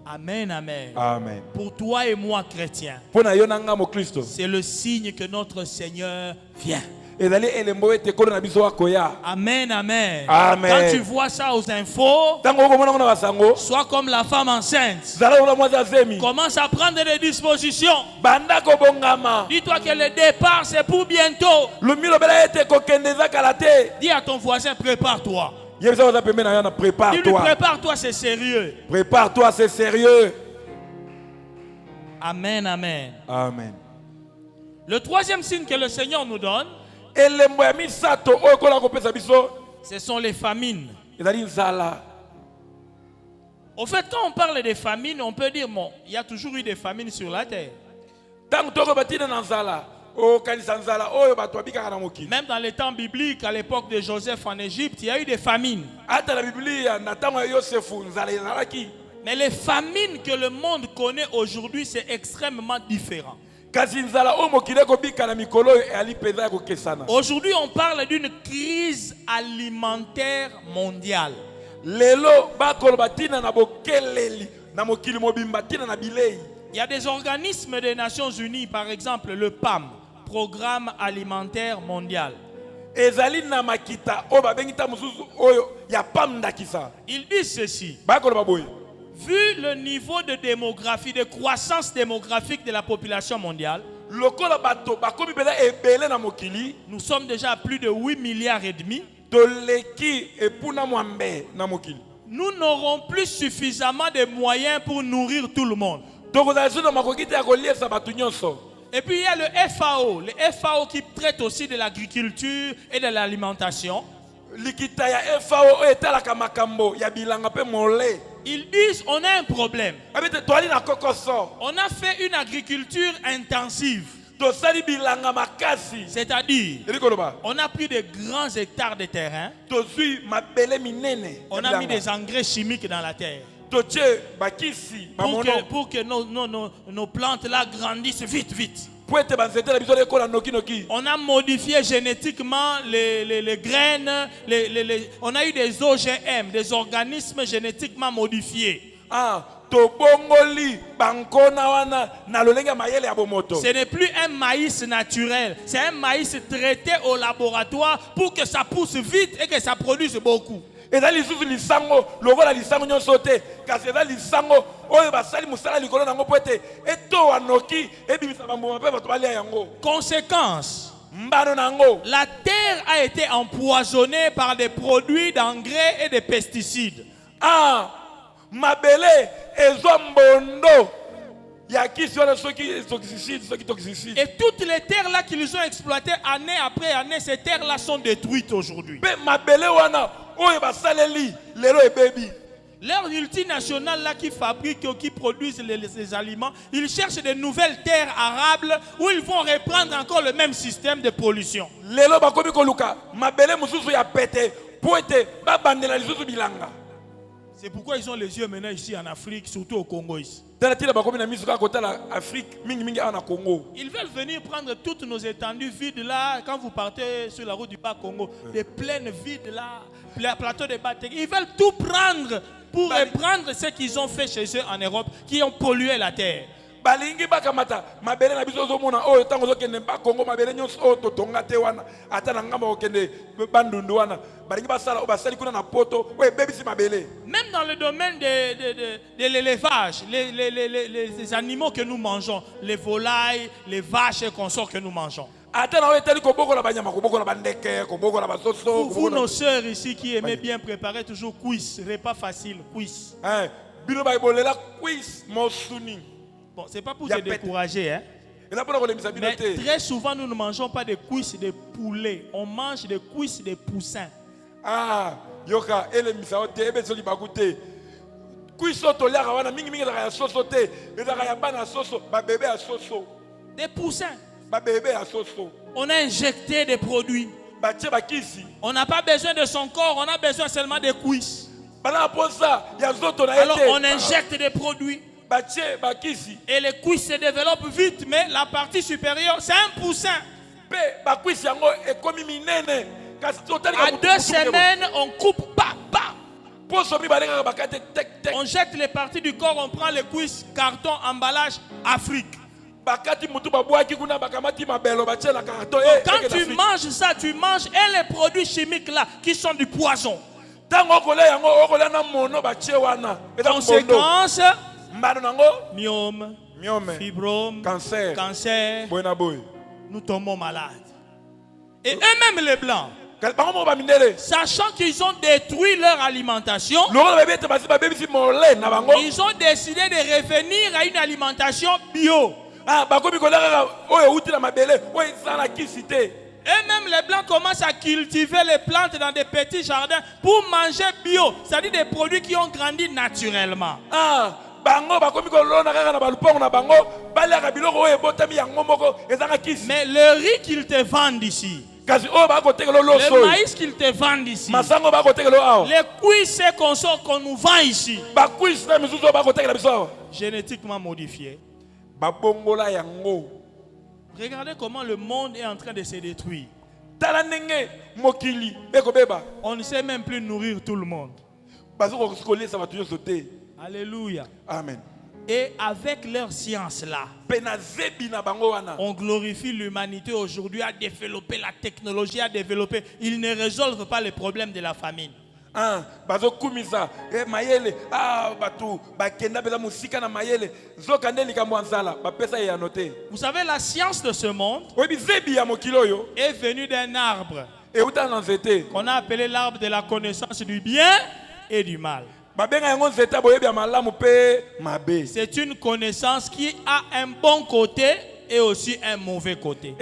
S2: Amen, amen.
S1: Amen.
S2: Pour toi et moi, chrétiens, c'est le signe que notre Seigneur vient. Amen, amen. Quand tu vois ça aux infos, sois comme la femme enceinte. Commence à prendre des dispositions. Dis-toi que le départ, c'est pour bientôt. Dis à ton voisin, prépare-toi. Dis-lui, prépare-toi, c'est sérieux.
S1: Prépare-toi, c'est sérieux.
S2: Amen, amen.
S1: Amen.
S2: Le troisième signe que le Seigneur nous donne, ce sont les famines. Au fait, quand on parle des famines, on peut dire, bon, il y a toujours eu des famines sur la terre. Même dans les temps bibliques, à l'époque de Joseph en Égypte, il y a eu des famines. Mais les famines que le monde connaît aujourd'hui, c'est extrêmement différent. Aujourd'hui, on parle d'une crise alimentaire mondiale. Il y a des organismes des Nations Unies, par exemple le PAM, Programme Alimentaire Mondial. Ils disent ceci. Vu le niveau de démographie, de croissance démographique de la population mondiale, nous sommes déjà à plus de 8 milliards et demi. Nous n'aurons plus suffisamment de moyens pour nourrir tout le monde. Et puis il y a le FAO qui traite aussi de l'agriculture et de l'alimentation. Ils disent on a un problème. On a fait une agriculture intensive. C'est-à-dire, on a pris de grands hectares de terrain. On a mis des engrais chimiques dans la terre. Pour que nos plantes là grandissent vite. On a modifié génétiquement les graines. On a eu des OGM, des organismes génétiquement modifiés. Ce n'est plus un maïs naturel, c'est un maïs traité au laboratoire pour que ça pousse vite et que ça produise beaucoup. Conséquence, la terre a été empoisonnée par des produits d'engrais et de pesticides. Et toutes les terres là qu'ils ont exploitées année après année, ces terres là sont détruites aujourd'hui. Leurs multinationales là qui fabriquent, qui produisent les aliments, ils cherchent de nouvelles terres arables où ils vont reprendre encore le même système de pollution. C'est pourquoi ils ont les yeux maintenant ici en Afrique, surtout au Congo ici. Ils veulent venir prendre toutes nos étendues vides là. Quand vous partez sur la route du Bas-Congo, des plaines vides là, les plateaux de Batek. Ils veulent tout prendre pour reprendre ce qu'ils ont fait chez eux en Europe, qui ont pollué la terre.
S1: balingi bakamata mabele na biso zomona oyo tango zokende ba Kongo mabele nyonso oyo totonga te wana ata na ngamba okende bandundu wana balingi basala basali kuna na poto oyo bebisi mabele.
S2: Même dans le domaine de l'élevage, les animaux que nous mangeons, les volailles, les vaches et consorts que nous mangeons. Vous, nos sœurs ici qui aimez bien préparer toujours cuisse, repas facile, cuisse. Bon, c'est pas pour te décourager, hein. Mais très souvent, nous ne mangeons pas des cuisses de poulet, on mange des cuisses de poussins.
S1: Ah, yoka, ele misaote, ebe soli bagute. Cuisse toliaka wana mingi mingi ya soso te, ezaka ya bana soso, ba bébé à soso.
S2: Des poussins.
S1: Ba bébé à soso.
S2: On a injecté des produits. On n'a pas besoin de son corps, on a besoin seulement des cuisses. Alors on injecte des produits. Et les cuisses se développent vite, mais la partie supérieure, c'est un poussin. À 2 semaines, on coupe, on jette les parties du corps, on prend les cuisses, carton, emballage, Afrique. Quand tu manges ça, tu manges et les produits chimiques là qui sont du poison. Conséquence, myome, fibrome, cancer, nous tombons malades. Et eux-mêmes les blancs, sachant qu'ils ont détruit leur alimentation, ils ont décidé de revenir à une alimentation bio. Eux-mêmes les blancs commencent à cultiver les plantes dans des petits jardins pour manger bio, c'est-à-dire des produits qui ont grandi naturellement. Mais le riz qu'ils te vendent ici, le maïs qu'ils te vendent ici, les cuisses et consorts qu'on nous vend ici, génétiquement modifiés. Regardez comment le monde est en train de se détruire. On ne sait même plus nourrir tout le monde. Alléluia.
S1: Amen.
S2: Et avec leur science là, on glorifie l'humanité aujourd'hui à développer la technologie, à développer. Ils ne résolvent pas les problèmes de la famine. Vous savez, la science de ce monde est venue d'un arbre qu'on a appelé l'arbre de la connaissance du bien et du mal. C'est une connaissance qui a un bon côté et aussi un mauvais côté.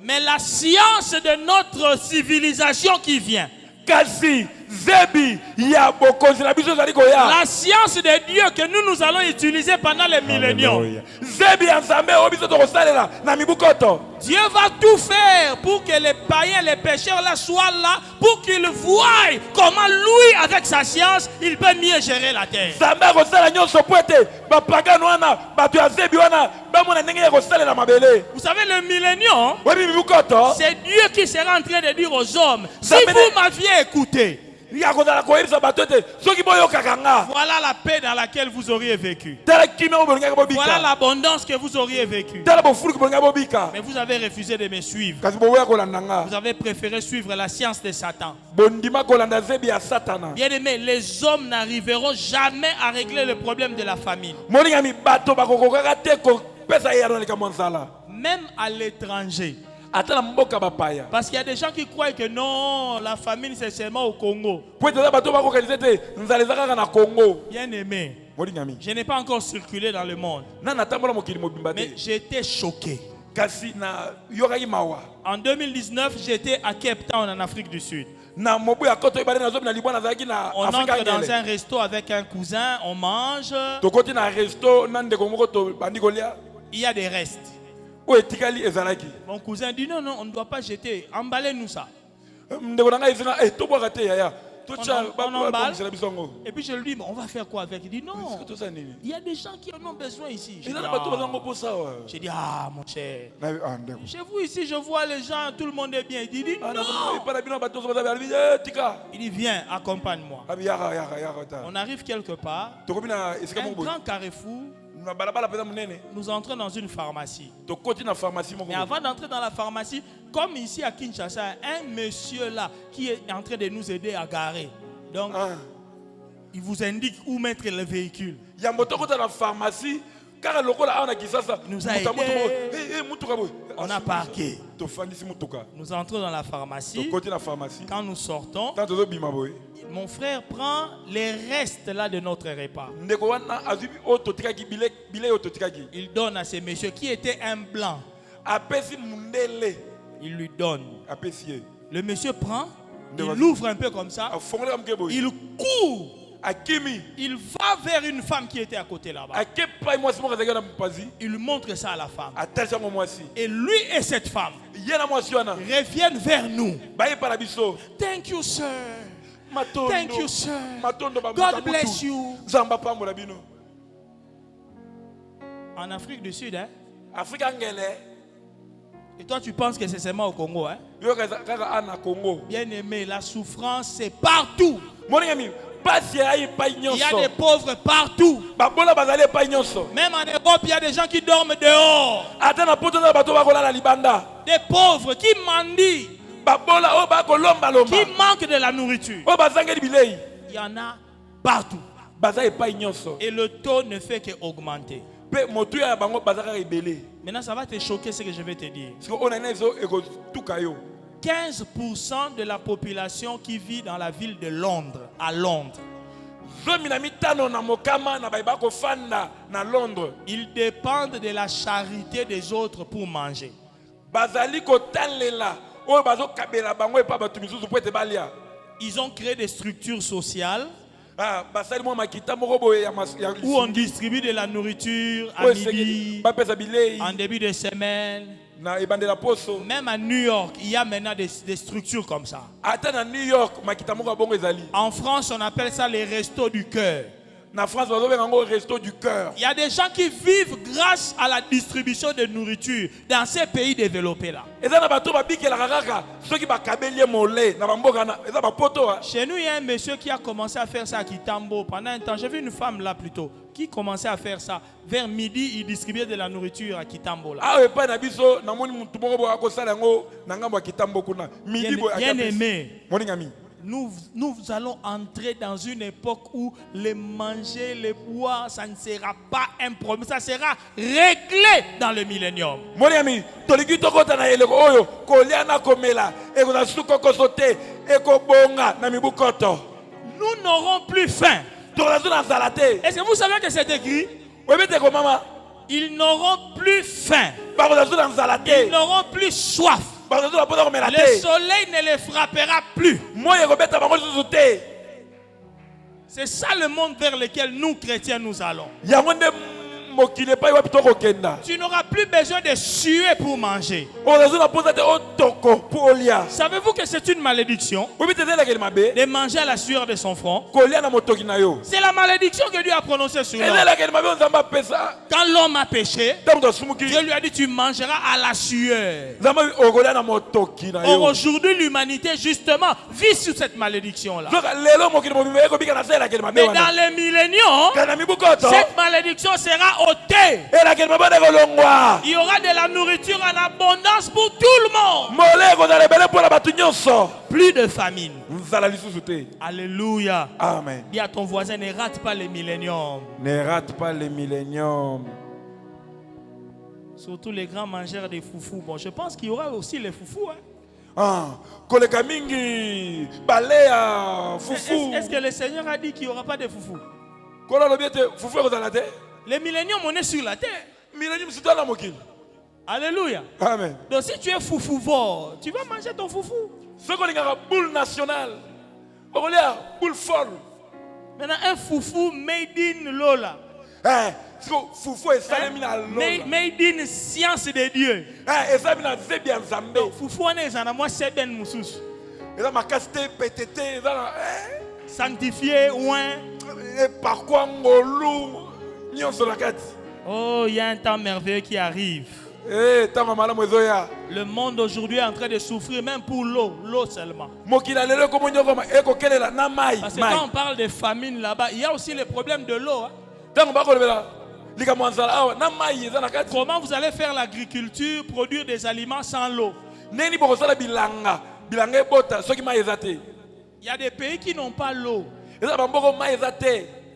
S2: Mais la science de notre civilisation qui vient, la science de Dieu que nous allons utiliser pendant les milléniums, Dieu va tout faire pour que les païens, les pécheurs là soient là, pour qu'ils voient comment lui, avec sa science, il peut mieux gérer la terre. Vous savez, le millénium, c'est Dieu qui sera en train de dire aux hommes, si vous m'aviez écouté, voilà la paix dans laquelle vous auriez vécu. Voilà l'abondance que vous auriez vécu. Mais vous avez refusé de me suivre. Vous avez préféré suivre la science de Satan. Bien aimé, les hommes n'arriveront jamais à régler le problème de la famine. Même à l'étranger. Parce qu'il y a des gens qui croient que non, la famine c'est seulement au Congo. Bien aimé, je n'ai pas encore circulé dans le monde, mais j'étais choqué. En 2019, j'étais à Cape Town en Afrique du Sud. On entre dans un resto avec un cousin, on mange. Il y a des restes. Mon cousin dit non, on ne doit pas jeter. Emballez-nous ça. On emballe. Et puis je lui dis, mais on va faire quoi avec? Il dit, non, il y a des gens qui en ont besoin ici. J'ai dit, ah mon cher, chez vous ici, je vois les gens, tout le monde est bien. Il dit, non. Il dit, viens, accompagne-moi. On arrive quelque part, un grand carrefour. Nous entrons dans une pharmacie. Mais avant d'entrer dans la pharmacie, comme ici à Kinshasa, un monsieur là qui est en train de nous aider à garer. Donc, il vous indique où mettre le véhicule. Il nous a aidé. On a parqué. Nous entrons dans la pharmacie. Quand nous sortons, mon frère prend les restes là de notre repas. Il donne à ce monsieur qui était un blanc. Il lui donne. Le monsieur prend, il l'ouvre un peu comme ça. Il court. Il va vers une femme qui était à côté là-bas. Il lui montre ça à la femme. Et lui et cette femme reviennent vers nous. Thank you, sir. Thank you, sir. God bless you. En Afrique du Sud, hein? Et toi, tu penses que c'est seulement au Congo, hein? Bien aimé, la souffrance, c'est partout. Il y a des pauvres partout. Même en Europe, il y a des gens qui dorment dehors. Des pauvres qui mendient, qui manquent de la nourriture. Il y en a partout. Et le taux ne fait qu'augmenter. Maintenant, ça va te choquer ce que je vais te dire. 15% de la population qui vit dans la ville de Londres, à Londres, ils dépendent de la charité des autres pour manger. Ils ont créé des structures sociales où on distribue de la nourriture à midi, en début de semaine. Même à New York, il y a maintenant des structures comme ça. En France, on appelle ça les restos du cœur. Il y a des gens qui vivent grâce à la distribution de nourriture dans ces pays développés là. Chez nous, il y a un monsieur qui a commencé à faire ça à Kitambo pendant un temps. J'ai vu une femme là plutôt qui commençait à faire ça. Vers midi, il distribuait de la nourriture à Kitambo là. Bien aimé. Nous allons entrer dans une époque où les manger, les boire, ça ne sera pas un problème. Ça sera réglé dans le millénium. Nous n'aurons plus faim. Est-ce que vous savez que c'est écrit? Ils n'auront plus faim. Ils n'auront plus soif. Le soleil ne les frappera plus. C'est ça le monde vers lequel nous, chrétiens, nous allons. Tu n'auras plus besoin de suer pour manger. Savez-vous que c'est une malédiction de manger à la sueur de son front? C'est la malédiction que Dieu a prononcée sur l'homme. Quand l'homme a péché, Dieu lui a dit tu mangeras à la sueur. Or aujourd'hui l'humanité justement vit sur cette malédiction là. Mais dans les milléniums, cette malédiction sera ôtée. Il y aura de la nourriture en abondance pour tout le monde. Plus de famine. Alléluia.
S1: Amen.
S2: Dis à ton voisin, ne rate pas les milléniums.
S1: Ne rate pas les milléniums.
S2: Surtout les grands mangeurs des foufous. Bon, je pense qu'il y aura aussi les foufous. Est-ce que le Seigneur a dit qu'il n'y aura pas de foufous? Les milléniums, on est sur la terre. Alléluia.
S1: Amen.
S2: Donc si tu es foufouvore, tu vas manger ton foufou.
S1: Boule nationale. Boule folle.
S2: Maintenant, un foufou made in Lola. Made in science de Dieu. Foufou, on est en moi, c'est ben moussous. sanctifié, oint.
S1: Et par quoi ngolu nyon sur la carte.
S2: Oh, il y a un temps merveilleux qui arrive. Le monde aujourd'hui est en train de souffrir même pour l'eau seulement. Parce que quand on parle de famine là-bas, il y a aussi le problème de l'eau. Comment vous allez faire l'agriculture, produire des aliments sans l'eau? Il y a des pays qui n'ont pas l'eau.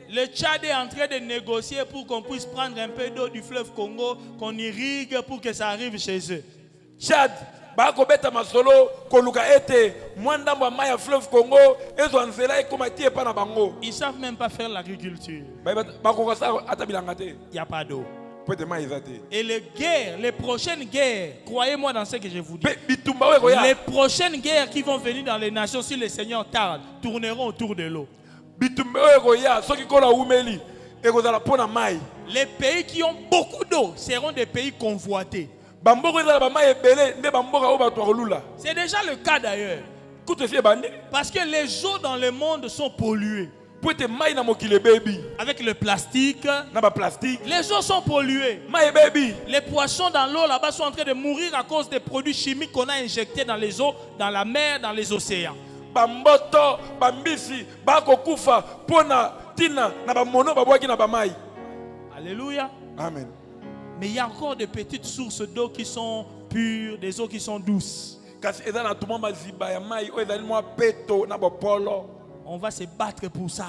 S2: Le Tchad est en train de négocier pour qu'on puisse prendre un peu d'eau du fleuve Congo, qu'on irrigue pour que ça arrive chez eux. Tchad, ils ne savent même pas faire l'agriculture. Il n'y a pas d'eau. Et les prochaines guerres, croyez-moi dans ce que je vous dis, les prochaines guerres qui vont venir dans les nations, si le Seigneur tarde, tourneront autour de l'eau. Les pays qui ont beaucoup d'eau seront des pays convoités. C'est déjà le cas d'ailleurs. Parce que les eaux dans le monde sont polluées. Avec le plastique, les eaux sont polluées. Les poissons dans l'eau là-bas sont en train de mourir à cause des produits chimiques qu'on a injectés dans les eaux, dans la mer, dans les océans. Alléluia.
S1: Amen.
S2: Mais il y a encore de petites sources d'eau qui sont pures, des eaux qui sont douces. On va se battre pour ça.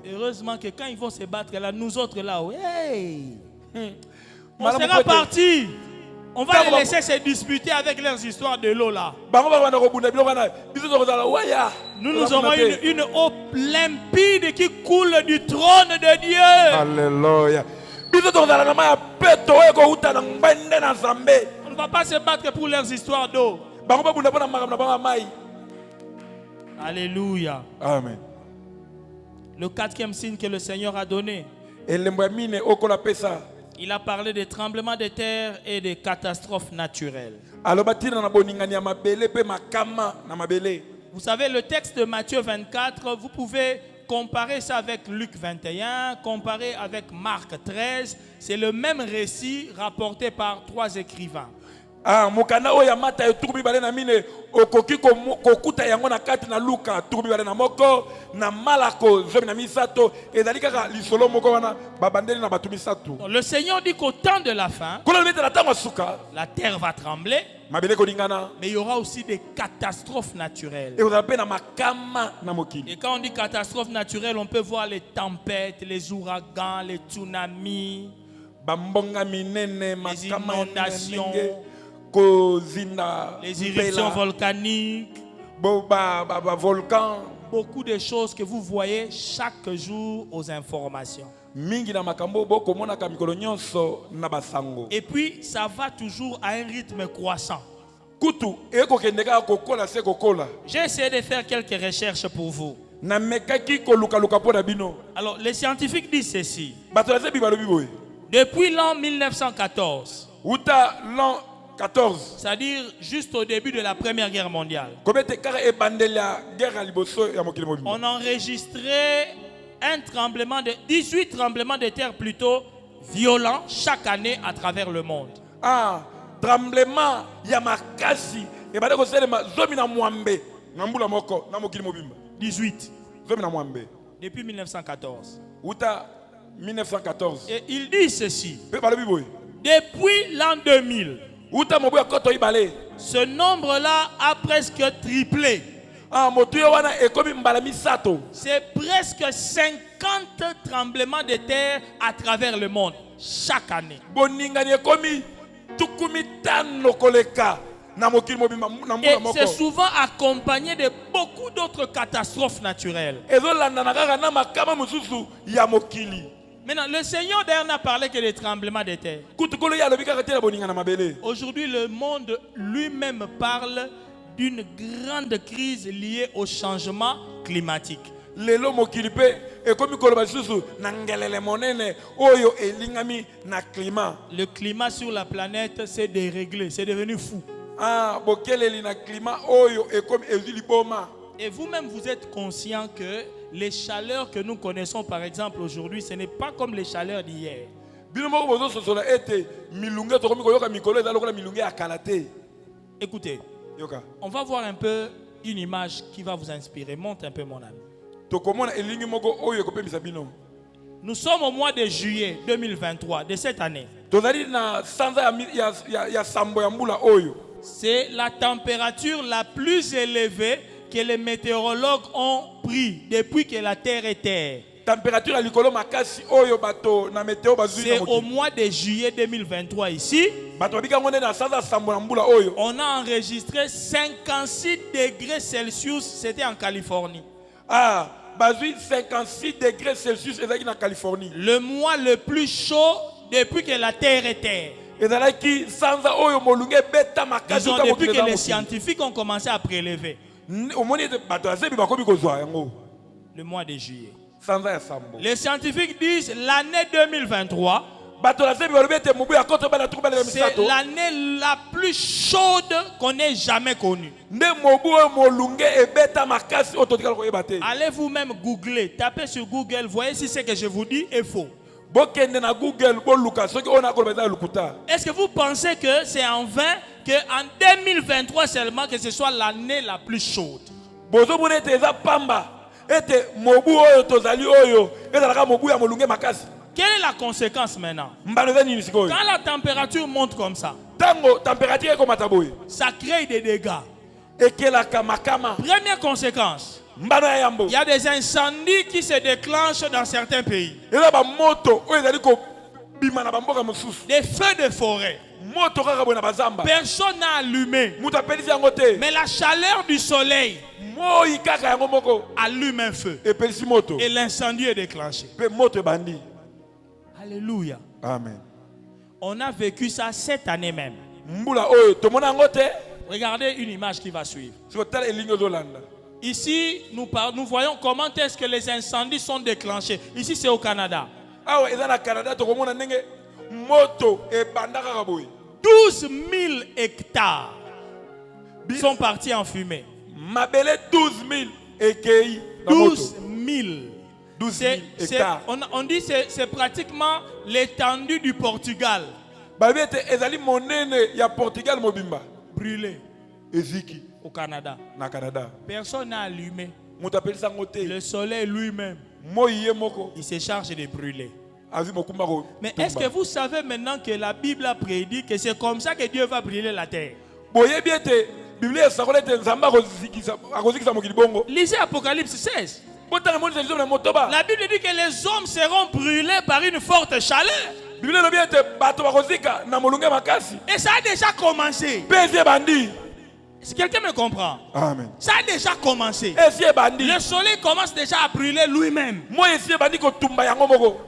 S2: Heureusement que quand ils vont se battre là, nous autres là, hey, on sera partis. On va les laisser se disputer avec leurs histoires de l'eau là. Nous aurons une eau limpide qui coule du trône de Dieu.
S1: Alléluia.
S2: On ne va pas se battre pour leurs histoires d'eau. Alléluia.
S1: Amen.
S2: Le quatrième signe que le Seigneur a donné, il a parlé des tremblements de terre et des catastrophes naturelles. Vous savez, le texte de Matthieu 24, vous pouvez comparer ça avec Luc 21, comparer avec Marc 13. C'est le même récit rapporté par 3 écrivains. Mokanda oya mata etukubi bale na mine okoki kokuta yango na kati na Luka tukubi bale na moko na Malako zomi na misato ezali kaka lisolo moko wana babandeli na batu misato. Le Seigneur dit qu'au temps de la fin, la terre va trembler, mais il y aura aussi des catastrophes naturelles. Et quand on dit catastrophes naturelles, on peut voir les tempêtes, les ouragans, les tsunamis, les inondations, les éruptions volcaniques, beaucoup de choses que vous voyez chaque jour aux informations. Et puis ça va toujours à un rythme croissant. J'ai essayé de faire quelques recherches pour vous. Alors les scientifiques disent ceci. Depuis l'an 1914, c'est-à-dire juste au début de la Première Guerre mondiale, on enregistrait 18 tremblements de terre plutôt violents chaque année à travers le monde.
S1: Tremblement yamakasi et
S2: 18 depuis 1914.
S1: 1914.
S2: Et il dit ceci. Depuis l'an 2000, ce nombre-là a presque triplé. C'est presque 50 tremblements de terre à travers le monde chaque année. Et c'est souvent accompagné de beaucoup d'autres catastrophes naturelles. Maintenant, le Seigneur d'ailleurs n'a parlé que des tremblements de terre. Aujourd'hui, le monde lui-même parle d'une grande crise liée au changement climatique. Le climat sur la planète s'est déréglé, c'est devenu fou. Et vous-même, vous êtes conscient que les chaleurs que nous connaissons, par exemple, aujourd'hui, ce n'est pas comme les chaleurs d'hier. Écoutez, on va voir un peu une image qui va vous inspirer. Monte un peu, mon ami. Nous sommes au mois de juillet 2023 de cette année. C'est la température la plus élevée que les météorologues ont pris depuis que la Terre est terre. C'est au mois de juillet 2023 ici. On a enregistré 56 degrés Celsius. C'était en Californie.
S1: 56 degrés Celsius en Californie.
S2: Le mois le plus chaud depuis que la Terre est terre. Disons depuis que les scientifiques ont commencé à prélever. Le mois de juillet. Les scientifiques disent l'année 2023, c'est l'année la plus chaude qu'on ait jamais connue. Allez vous-même googler, tapez sur Google, voyez si ce que je vous dis est faux. Est-ce que vous pensez que c'est en vain qu'en 2023 seulement que ce soit l'année la plus chaude? Quelle est la conséquence maintenant? Quand la température monte comme ça, ça crée des dégâts. Première conséquence, il y a des incendies qui se déclenchent dans certains pays. Des feux de forêt. Personne n'a allumé. Mais la chaleur du soleil allume un feu. Et l'incendie est déclenché. Alléluia.
S1: Amen.
S2: On a vécu ça cette année même. Regardez une image qui va suivre. Ici, nous voyons comment est-ce que les incendies sont déclenchés. Ici, c'est au Canada. 12 000 hectares sont partis en fumée. 12 000 hectares. On dit que c'est pratiquement l'étendue du Portugal. Brûlé au Canada. Personne n'a allumé. Le soleil lui-même, il se charge de brûler. Mais est-ce que vous savez maintenant que la Bible a prédit que c'est comme ça que Dieu va brûler la terre? Lisez Apocalypse 16. La Bible dit que les hommes seront brûlés par une forte chaleur. Et ça a déjà commencé. Si quelqu'un me comprend,
S1: Amen.
S2: Ça a déjà commencé. Le soleil commence déjà à brûler lui-même.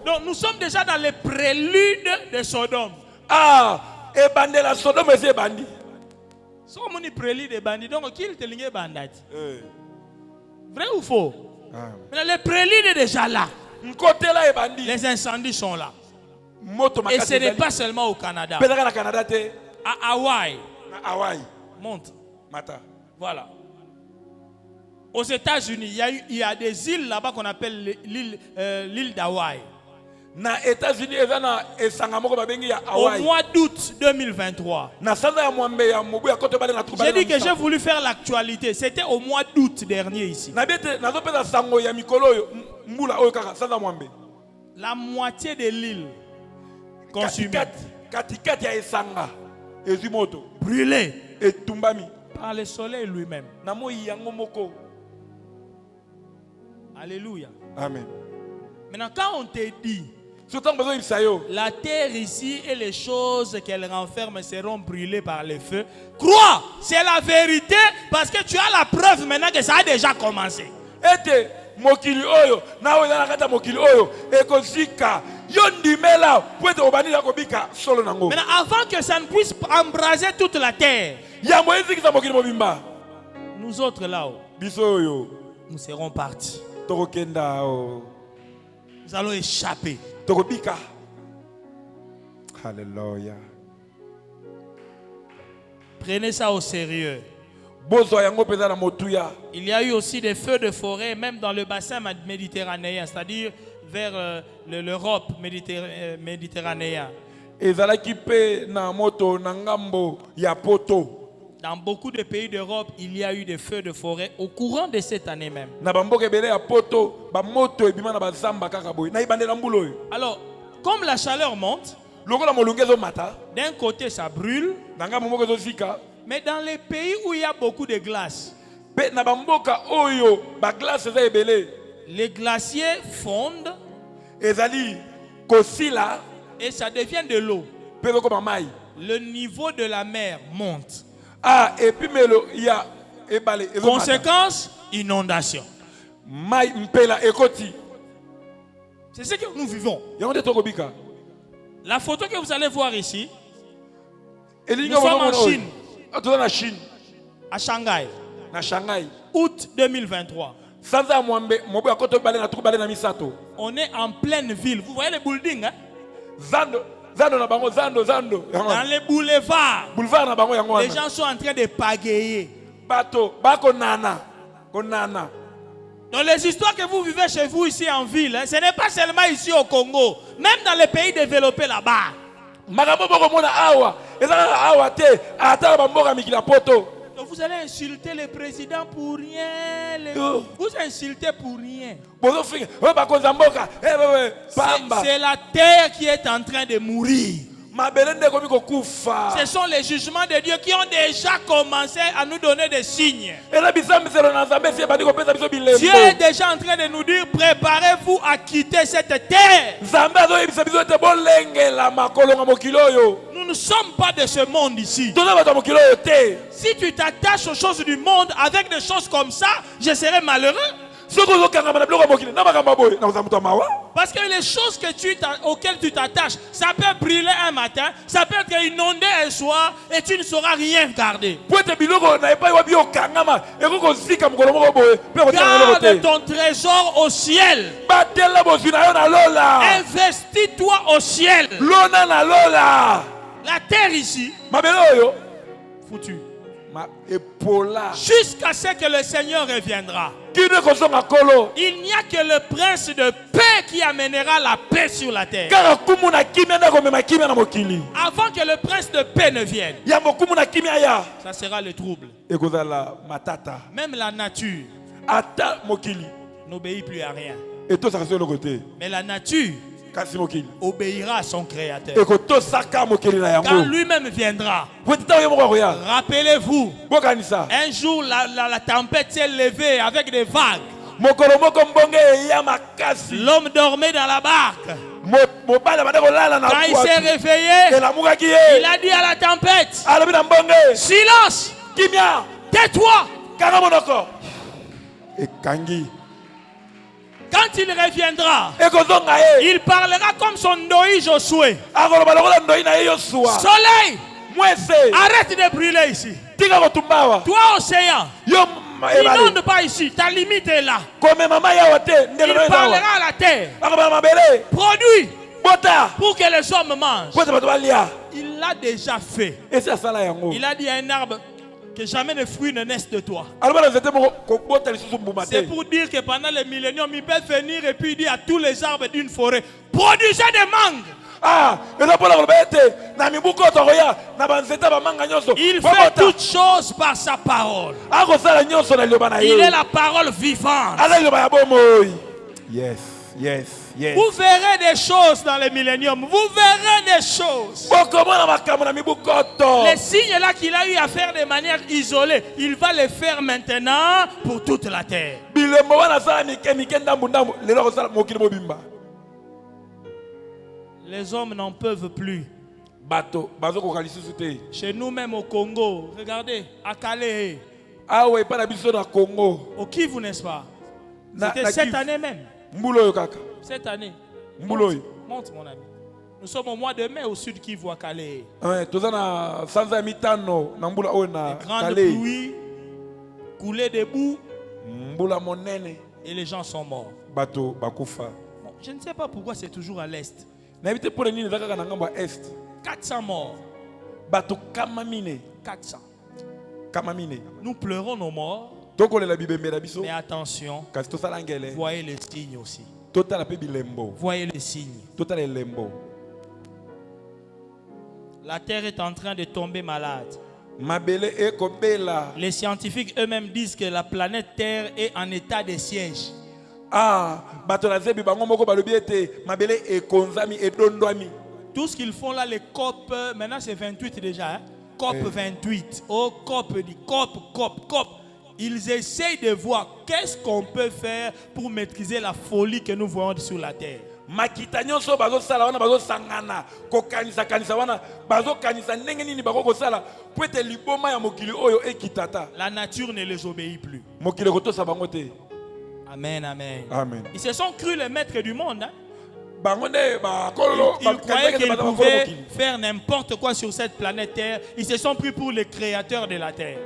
S2: Donc nous sommes déjà dans les préludes de Sodome. Si on dit prélude de bandits, donc qui est le bandit? Vrai ou faux? Mais le prélude est déjà là. Les incendies sont là. Et ce n'est pas seulement au Canada. À Hawaï. Monte. Voilà. Aux États-Unis, il y a des îles là-bas qu'on appelle l'île d'Hawaï. Au mois d'août 2023. J'ai dit que j'ai voulu faire l'actualité. C'était au mois d'août dernier ici. La moitié de l'île consumée. Brûlée par le soleil lui-même. Alléluia.
S1: Amen.
S2: Maintenant, quand on te dit la terre ici et les choses qu'elle renferme seront brûlées par le feu, crois, c'est la vérité parce que tu as la preuve maintenant que ça a déjà commencé. Maintenant, avant que ça ne puisse embraser toute la terre, nous autres là-haut, nous serons partis. Nous allons échapper.
S1: Alléluia.
S2: Prenez ça au sérieux. Il y a eu aussi des feux de forêt, même dans le bassin méditerranéen, c'est-à-dire vers l'Europe méditerranéenne. Dans beaucoup de pays d'Europe, il y a eu des feux de forêt au courant de cette année même. Alors, comme la chaleur monte, d'un côté ça brûle, mais dans les pays où il y a beaucoup de glace, les glaciers fondent et ça devient de l'eau. Le niveau de la mer monte. Conséquence, inondation. C'est ce que nous vivons. La photo que vous allez voir ici, nous sommes en Chine, à Shanghai, août 2023. On est en pleine ville. Vous voyez les buildings, hein? Dans les boulevards, les gens sont en train de pagayer. Dans les histoires que vous vivez chez vous ici en ville, hein, ce n'est pas seulement ici au Congo, même dans les pays développés là-bas. Donc vous allez insulter le président pour rien. Vous insultez pour rien. C'est la terre qui est en train de mourir. Ce sont les jugements de Dieu qui ont déjà commencé à nous donner des signes. Dieu est déjà en train de nous dire, préparez-vous à quitter cette terre. Nous ne sommes pas de ce monde ici. Si tu t'attaches aux choses du monde avec des choses comme ça, je serai malheureux. Parce que les choses auxquelles tu t'attaches, ça peut brûler un matin, ça peut être inondé un soir et tu ne sauras rien garder. Garde ton trésor au ciel. Investis-toi au ciel. La terre ici, foutue. Jusqu'à ce que le Seigneur reviendra. Il n'y a que le prince de paix qui amènera la paix sur la terre. Avant que le prince de paix ne vienne, ça sera le trouble. Même la nature n'obéit plus à rien. Mais la nature obéira à son créateur. Quand lui-même viendra, rappelez-vous, un jour la tempête s'est levée avec des vagues. L'homme dormait dans la barque. Quand il s'est réveillé, il a dit à la tempête, silence, tais-toi. Quand il reviendra, il parlera comme son Noï Josué. Soleil, arrête de brûler ici. Toi, océan, n'inonde pas ici. Ta limite est là. Il parlera à la terre. Produis pour que les hommes mangent. Il l'a déjà fait. Il a dit à un arbre que jamais de fruits ne naissent de toi. C'est pour dire que pendant les milléniums, il peut venir et puis dire à tous les arbres d'une forêt, produisez des mangues. Il fait toutes choses par sa parole. Il est la parole vivante.
S1: Yes, yes. Yes.
S2: Vous verrez des choses dans les milléniums. Vous verrez des choses. Les signes là qu'il a eu à faire de manière isolée, il va les faire maintenant pour toute la terre. Les hommes n'en peuvent plus. Chez nous-mêmes au Congo, regardez, à Calais, au Kivu, n'est-ce pas? C'était cette année même. Cette année. Monte mon ami. Nous sommes au mois de mai au sud Kivu à Calais. Les grandes pluies, coulées de boue. Et les gens sont morts. Bon, je ne sais pas pourquoi c'est toujours à l'est. 400 morts. 400. Nous pleurons nos morts. Mais attention, voyez les signes aussi. Voyez les signes. La terre est en train de tomber malade. Les scientifiques eux-mêmes disent que la planète Terre est en état de siège. Tout ce qu'ils font là, les COP, maintenant c'est 28 déjà. Hein? COP 28. Oh, COP, dit COP. Ils essayent de voir qu'est-ce qu'on peut faire pour maîtriser la folie que nous voyons sur la terre. La nature ne les obéit plus. Amen, amen. Ils se sont crus les maîtres du monde. Hein? Ils croyaient qu'ils pouvaient faire n'importe quoi sur cette planète Terre. Ils se sont pris pour les créateurs de la Terre.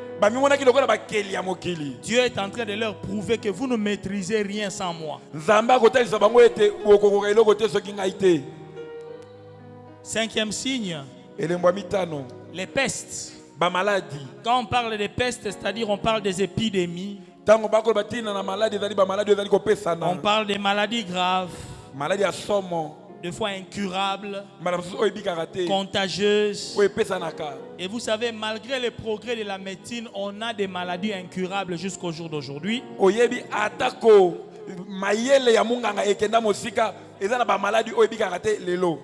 S2: Dieu est en train de leur prouver que vous ne maîtrisez rien sans moi. Cinquième signe, les pestes. Quand on parle des pestes, c'est-à-dire on parle des épidémies. On parle des maladies graves, des fois incurables, contagieuses. Et vous savez, malgré les progrès de la médecine, on a des maladies incurables jusqu'au jour d'aujourd'hui.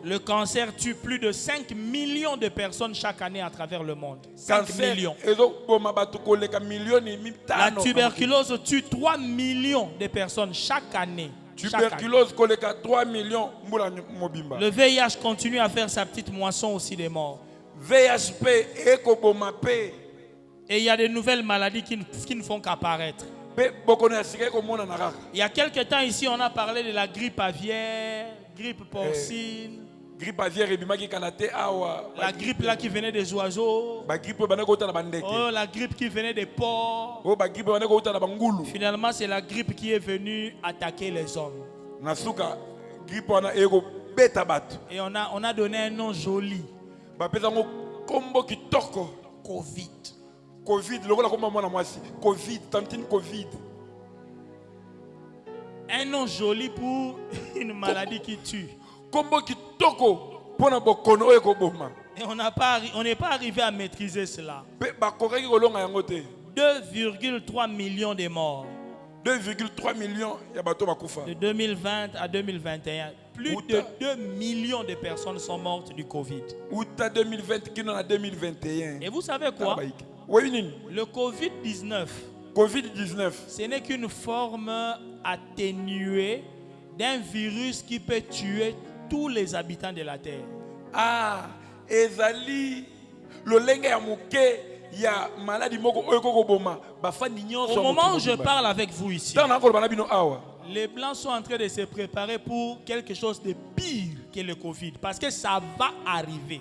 S2: Le cancer tue plus de 5 millions de personnes chaque année à travers le monde. 5 millions. La tuberculose tue 3 millions de personnes chaque année. Le VIH continue à faire sa petite moisson aussi des morts. Et il y a de nouvelles maladies qui ne font qu'apparaître. Il y a quelques temps ici, on a parlé de la grippe aviaire, grippe porcine. La grippe là qui venait des oiseaux. Oh, la grippe qui venait des porcs. Finalement, c'est la grippe qui est venue attaquer les hommes. Et on a donné un nom joli. Covid. Un nom joli pour une maladie qui tue. Et on n'est pas arrivé à maîtriser cela. 2,3 millions de morts.
S1: 2,3 millions
S2: de 2020 à 2021. Plus de 2 millions de personnes sont mortes du Covid. Et vous savez quoi? Le Covid-19, ce n'est qu'une forme atténuée d'un virus qui peut tuer tous les habitants de la terre. Au moment où je parle avec vous ici, les Blancs sont en train de se préparer pour quelque chose de pire que le Covid, parce que ça va arriver.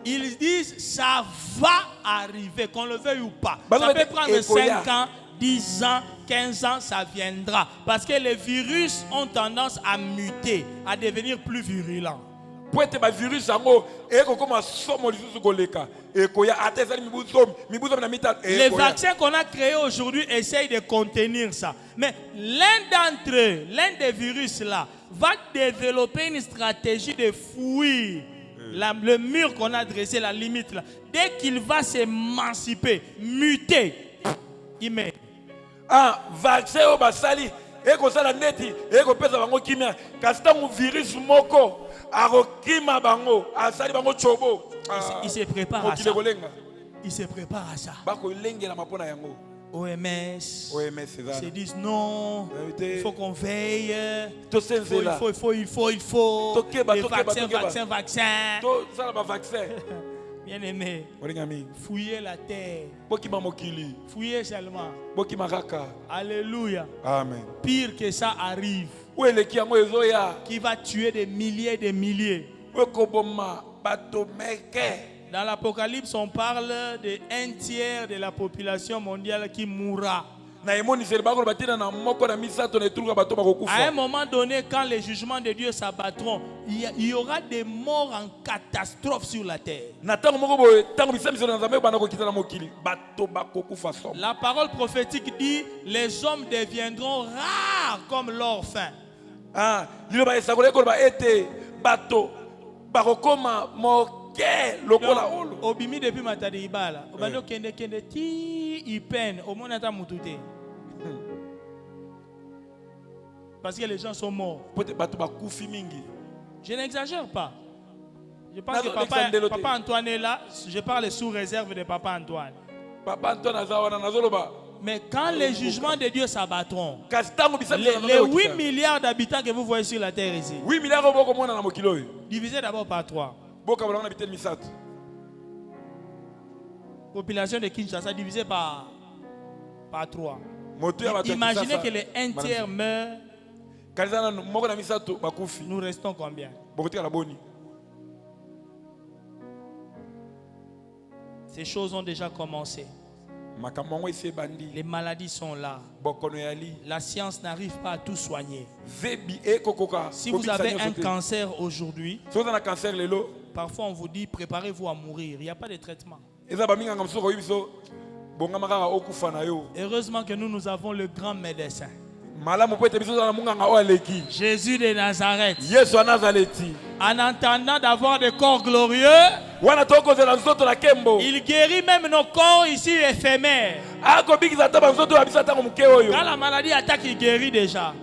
S2: Ils disent ça va arriver, qu'on le veuille ou pas. Ça peut prendre 5 ans, 10 ans, 15 ans, ça viendra. Parce que les virus ont tendance à muter, à devenir plus virulents. Les vaccins qu'on a créés aujourd'hui essayent de contenir ça. Mais l'un d'entre eux, l'un des virus là, va développer une stratégie de fuir le mur qu'on a dressé, la limite là. Dès qu'il va s'émanciper, muter, il met. Vaccin au basali, eko sala neti, eko pesa bango kimia, kasita mu virus moko, arokima bango, asali bango chobo. Il se prépare à ça. Il se prépare à ça. OMS se disent non, il faut qu'on veille, il faut. Vaccin. Bien aimé, fouillez la terre. Fouillez seulement. Alléluia.
S1: Amen.
S2: Pire que ça arrive. Qui va tuer des milliers et des milliers. Dans l'Apocalypse, on parle de 1/3 de la population mondiale qui mourra. À un moment donné, quand les jugements de Dieu s'abattront, il y aura des morts en catastrophe sur la terre. La parole prophétique dit, les hommes deviendront rares comme l'or fin. Obimi depuis matadi ibala. Obando kende ti ipen. Omonata mutute. Parce que les gens sont morts. Je n'exagère pas. Je pense que papa Antoine est là. Je parle sous réserve de papa Antoine. Mais quand les jugements de Dieu s'abattront, les 8 milliards d'habitants que vous voyez sur la terre ici, divisez d'abord par 3. Population de Kinshasa divisée par 3. Imaginez que les 1 tiers meurent. Nous restons combien? Ces choses ont déjà commencé. Les maladies sont là. La science n'arrive pas à tout soigner. Si vous avez un cancer aujourd'hui, parfois on vous dit préparez-vous à mourir. Il n'y a pas de traitement. Heureusement que nous avons le grand médecin, Jésus de Nazareth. En attendant d'avoir des corps glorieux, il guérit même nos corps ici éphémères. Quand la maladie attaque, il guérit déjà.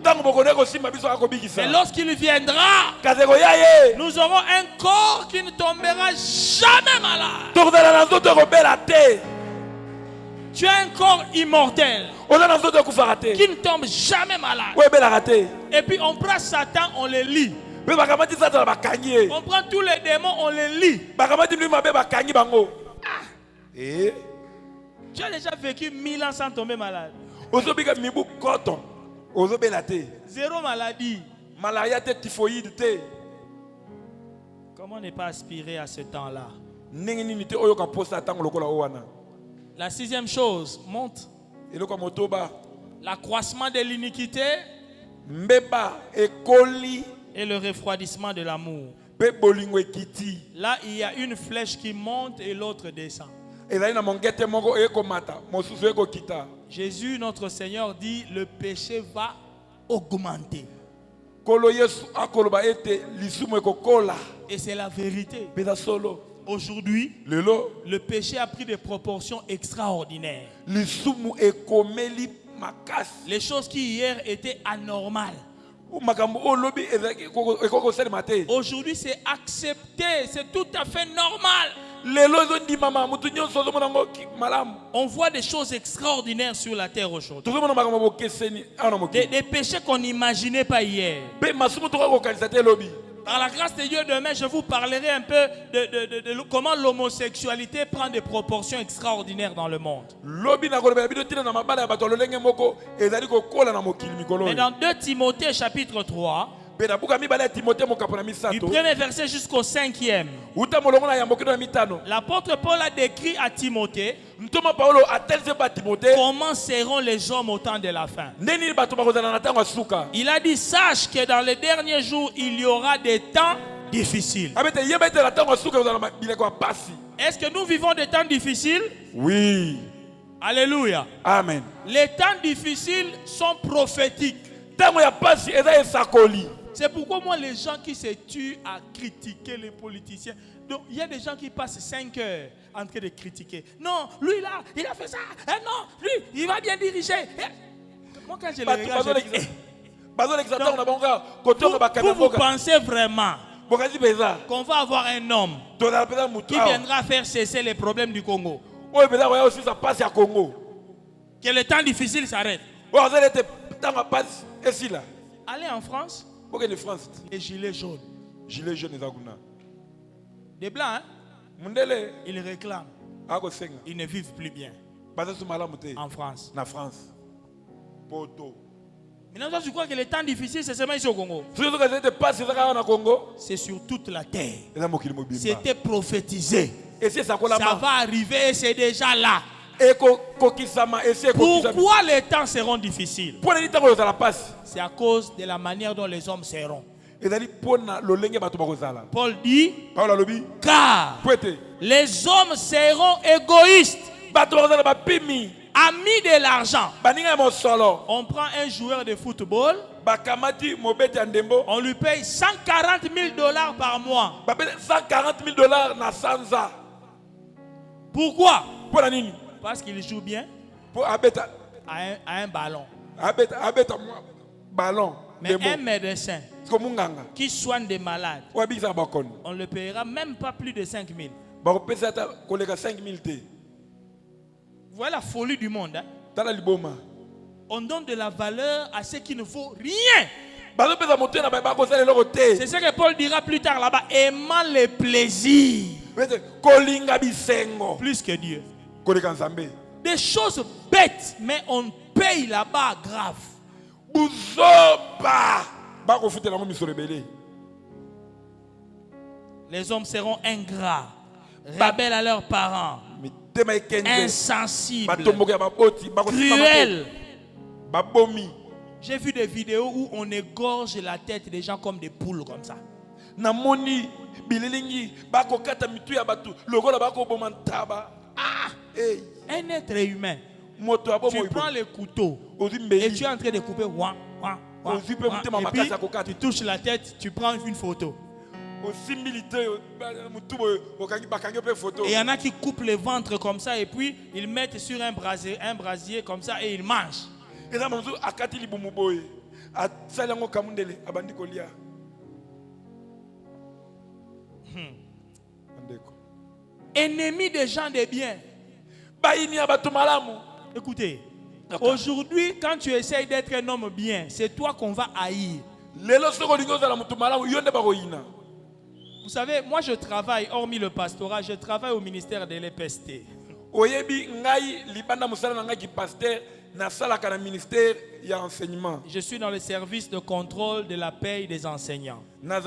S2: Mais lorsqu'il viendra, nous aurons un corps qui ne tombera jamais malade. Tu as un corps immortel qui ne tombe jamais malade. Et puis on prend Satan, on le lit. On prend tous les démons, on les lit. Tu as déjà vécu 1000 ans sans tomber malade. Zéro maladie. Comment ne pas aspirer à ce temps-là? La 6e chose, monte. L'accroissement de l'iniquité et le refroidissement de l'amour. Là, il y a une flèche qui monte et l'autre descend. Jésus, notre Seigneur, dit le péché va augmenter. Et c'est la vérité. Aujourd'hui, le péché a pris des proportions extraordinaires. Les choses qui hier étaient anormales, aujourd'hui c'est accepté, c'est tout à fait normal. On voit des choses extraordinaires sur la terre aujourd'hui. Des péchés qu'on n'imaginait pas hier. Par la grâce de Dieu, demain, je vous parlerai un peu de comment l'homosexualité prend des proportions extraordinaires dans le monde. Mais dans 2 Timothée chapitre 3, du 1er verset jusqu'au 5e, l'apôtre Paul a décrit à Timothée comment seront les hommes au temps de la fin. Il a dit, sache que dans les derniers jours, il y aura des temps difficiles. Est-ce que nous vivons des temps difficiles?
S1: Oui.
S2: Alléluia.
S1: Amen.
S2: Les temps difficiles sont prophétiques. C'est pourquoi moi, les gens qui se tuent à critiquer les politiciens, donc il y a des gens qui passent 5 heures en train de critiquer. Non, lui là, il a fait ça. Non, lui, il va bien diriger. Moi, quand je le regarde, vous pensez vraiment qu'on va avoir un homme qui viendra faire cesser les problèmes du Congo? Que le temps difficile s'arrête. Allez en France. Les gilets jaunes. Des blancs, hein? Ils réclament. Ils ne vivent plus bien. En France. Maintenant, tu crois que les temps difficiles, c'est seulement ici au Congo? C'est sur toute la terre. C'était prophétisé. Ça va arriver et c'est déjà là. Pourquoi les temps seront difficiles? C'est à cause de la manière dont les hommes seront. Paul dit, car les hommes seront égoïstes, amis de l'argent. On prend un joueur de football, on lui paye 140 000 $ par mois.
S1: 140 000 $ na sanza.
S2: Pourquoi? Parce qu'il joue bien à un ballon. Mais un médecin qui soigne des malades, on ne le payera même pas plus de 5 000. Voilà la folie du monde. Hein? On donne de la valeur à ce qui ne vaut rien. C'est ce que Paul dira plus tard là-bas. Aimant les plaisirs plus que Dieu. Des choses bêtes, mais on paye là-bas grave. Les hommes seront ingrats, rebelles à leurs parents, insensibles, cruels. J'ai vu des vidéos où on égorge la tête des gens comme des poules comme ça. Un être humain. Tu prends le couteau et tu es en train de couper. Et puis tu touches la tête, tu prends une photo. Et il y en a qui coupent le ventre comme ça et puis ils mettent sur un brasier comme ça et ils mangent. Ennemis des gens de bien. Écoutez, aujourd'hui, quand tu essayes d'être un homme bien, c'est toi qu'on va haïr. Vous savez, moi je travaille, hormis le pastorat, je travaille au ministère de l'EPST. Je suis dans le service de contrôle de la paye des enseignants. Alors,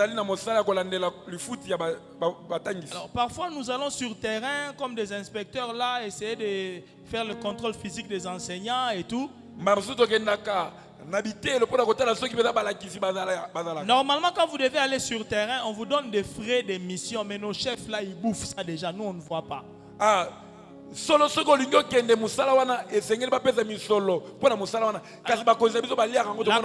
S2: parfois nous allons sur terrain comme des inspecteurs là, essayer de faire le contrôle physique des enseignants et tout. Normalement, quand vous devez aller sur terrain, on vous donne des frais de mission, mais nos chefs là, ils bouffent ça déjà, nous on ne voit pas. La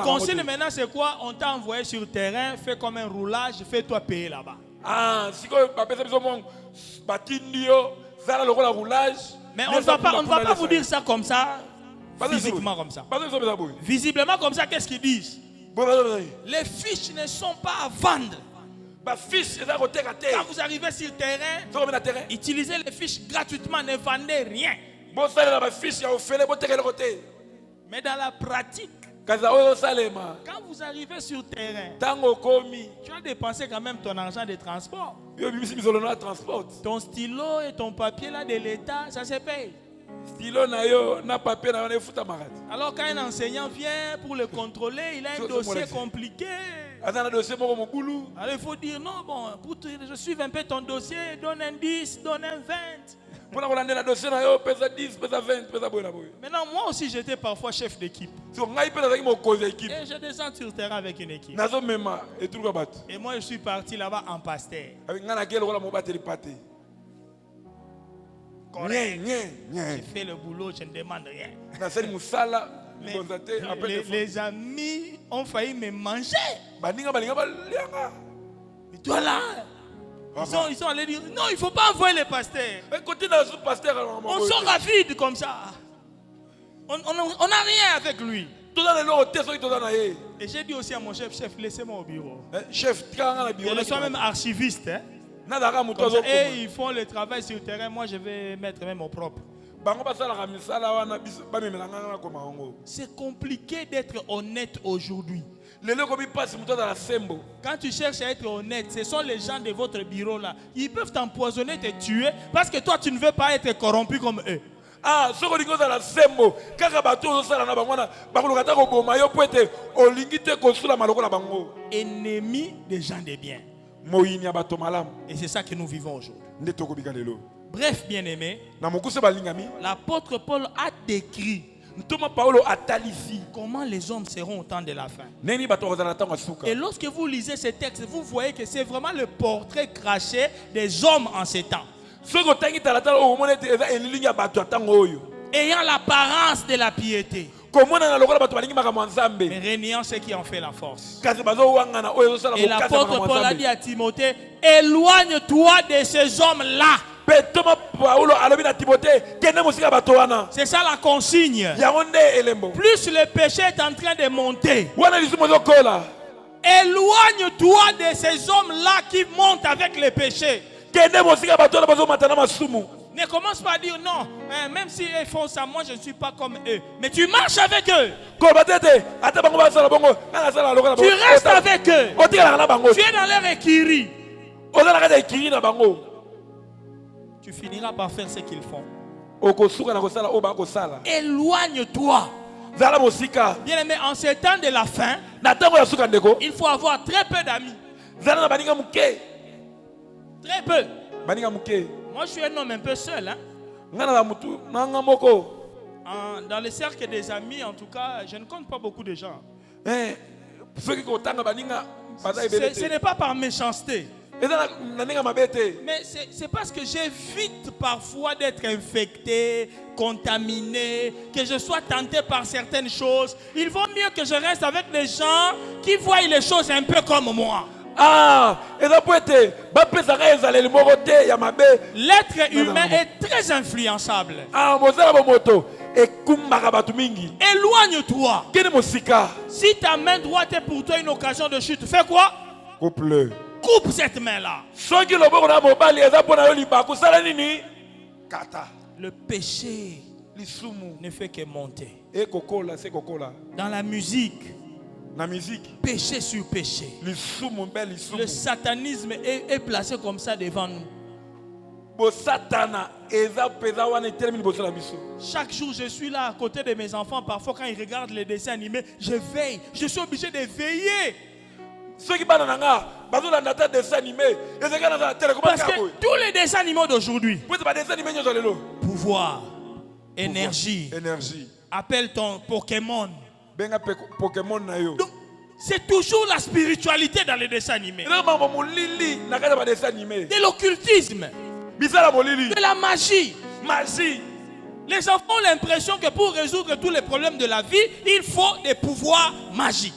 S2: consigne maintenant c'est quoi? On t'a envoyé sur terrain, fais comme un roulage, fais-toi payer là-bas. Mais on ne va pas vous dire ça comme ça, physiquement comme ça. Visiblement comme ça, qu'est-ce qu'ils disent? Les fiches ne sont pas à vendre. Quand vous arrivez sur le terrain, utilisez les fiches gratuitement, ne vendez rien. Mais dans la pratique, quand vous arrivez sur le terrain, tu as dépensé quand même ton argent de transport. Ton stylo et ton papier là de l'État, ça se paye. Alors quand un enseignant vient pour le contrôler, il a un dossier compliqué. Alors il faut dire non, bon, pour je suive un peu ton dossier, donne un 10, donne un 20. Maintenant, moi aussi j'étais parfois chef d'équipe. Et je descends sur le terrain avec une équipe. Et moi je suis parti là-bas en pasteur. J'ai fait le boulot, je ne demande rien. Mais les amis ont failli me manger. Et toi là, ils sont allés dire non, il ne faut pas envoyer les pasteurs. On sort rapide comme ça. On n'a rien avec lui. Et j'ai dit aussi à mon chef, laissez-moi au bureau. Je suis même archiviste. Hein? Et ils font le travail sur le terrain, moi je vais mettre même au propre. C'est compliqué d'être honnête aujourd'hui. Quand tu cherches à être honnête, ce sont les gens de votre bureau là. Ils peuvent t'empoisonner, te tuer parce que toi tu ne veux pas être corrompu comme eux. Ennemi des gens de bien. Et c'est ça que nous vivons aujourd'hui. Bref, bien-aimé, l'apôtre Paul a décrit comment les hommes seront au temps de la fin. Et lorsque vous lisez ces textes, vous voyez que c'est vraiment le portrait craché des hommes en ces temps. Ayant l'apparence de la piété, mais régnant ce qui en fait la force. Et l'apôtre Paul a dit à Timothée, éloigne-toi de ces hommes-là. C'est ça la consigne. Plus le péché est en train de monter, éloigne-toi de ces hommes-là qui montent avec le péché. Ne commence pas à dire non, même s'ils font ça, moi je ne suis pas comme eux. Mais tu marches avec eux. Tu restes avec eux. Tu es dans leur écurie. Tu finiras par faire ce qu'ils font. Éloigne-toi. Bien aimé, en ces temps de la fin, il faut avoir très peu d'amis. Très peu. Moi, je suis un homme un peu seul. Hein? Dans le cercle des amis, en tout cas, je ne compte pas beaucoup de gens. Ce n'est pas par méchanceté. Mais c'est parce que j'évite parfois d'être infecté, contaminé, que je sois tenté par certaines choses. Il vaut mieux que je reste avec des gens qui voient les choses un peu comme moi. L'être humain est très influençable. Éloigne-toi. Si ta main droite est pour toi une occasion de chute, fais quoi? Coupe cette main-là. Le péché ne fait que monter. Dans la musique, péché sur péché. Le satanisme est placé comme ça devant nous. Chaque jour, je suis là à côté de mes enfants. Parfois, quand ils regardent les dessins animés, je veille. Je suis obligé de veiller. Parce que tous les dessins animés d'aujourd'hui, pouvoir, énergie, appelle ton Pokémon. Donc, c'est toujours la spiritualité dans les dessins animés. De l'occultisme. De la magie. Les enfants ont l'impression que pour résoudre tous les problèmes de la vie, il faut des pouvoirs magiques.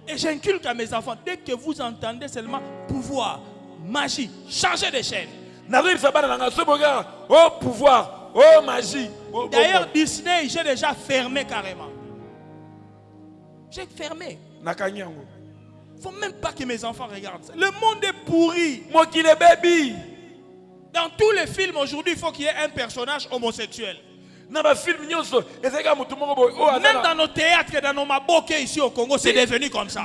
S2: Et j'inculque à mes enfants, dès que vous entendez seulement pouvoir, magie, changez de chaîne. Oh pouvoir, oh magie. D'ailleurs, Disney, j'ai déjà fermé carrément. J'ai fermé. Il ne faut même pas que mes enfants regardent ça. Le monde est pourri. Dans tous les films aujourd'hui, il faut qu'il y ait un personnage homosexuel. Même dans nos théâtres et dans nos maboké ici au Congo, c'est devenu comme ça.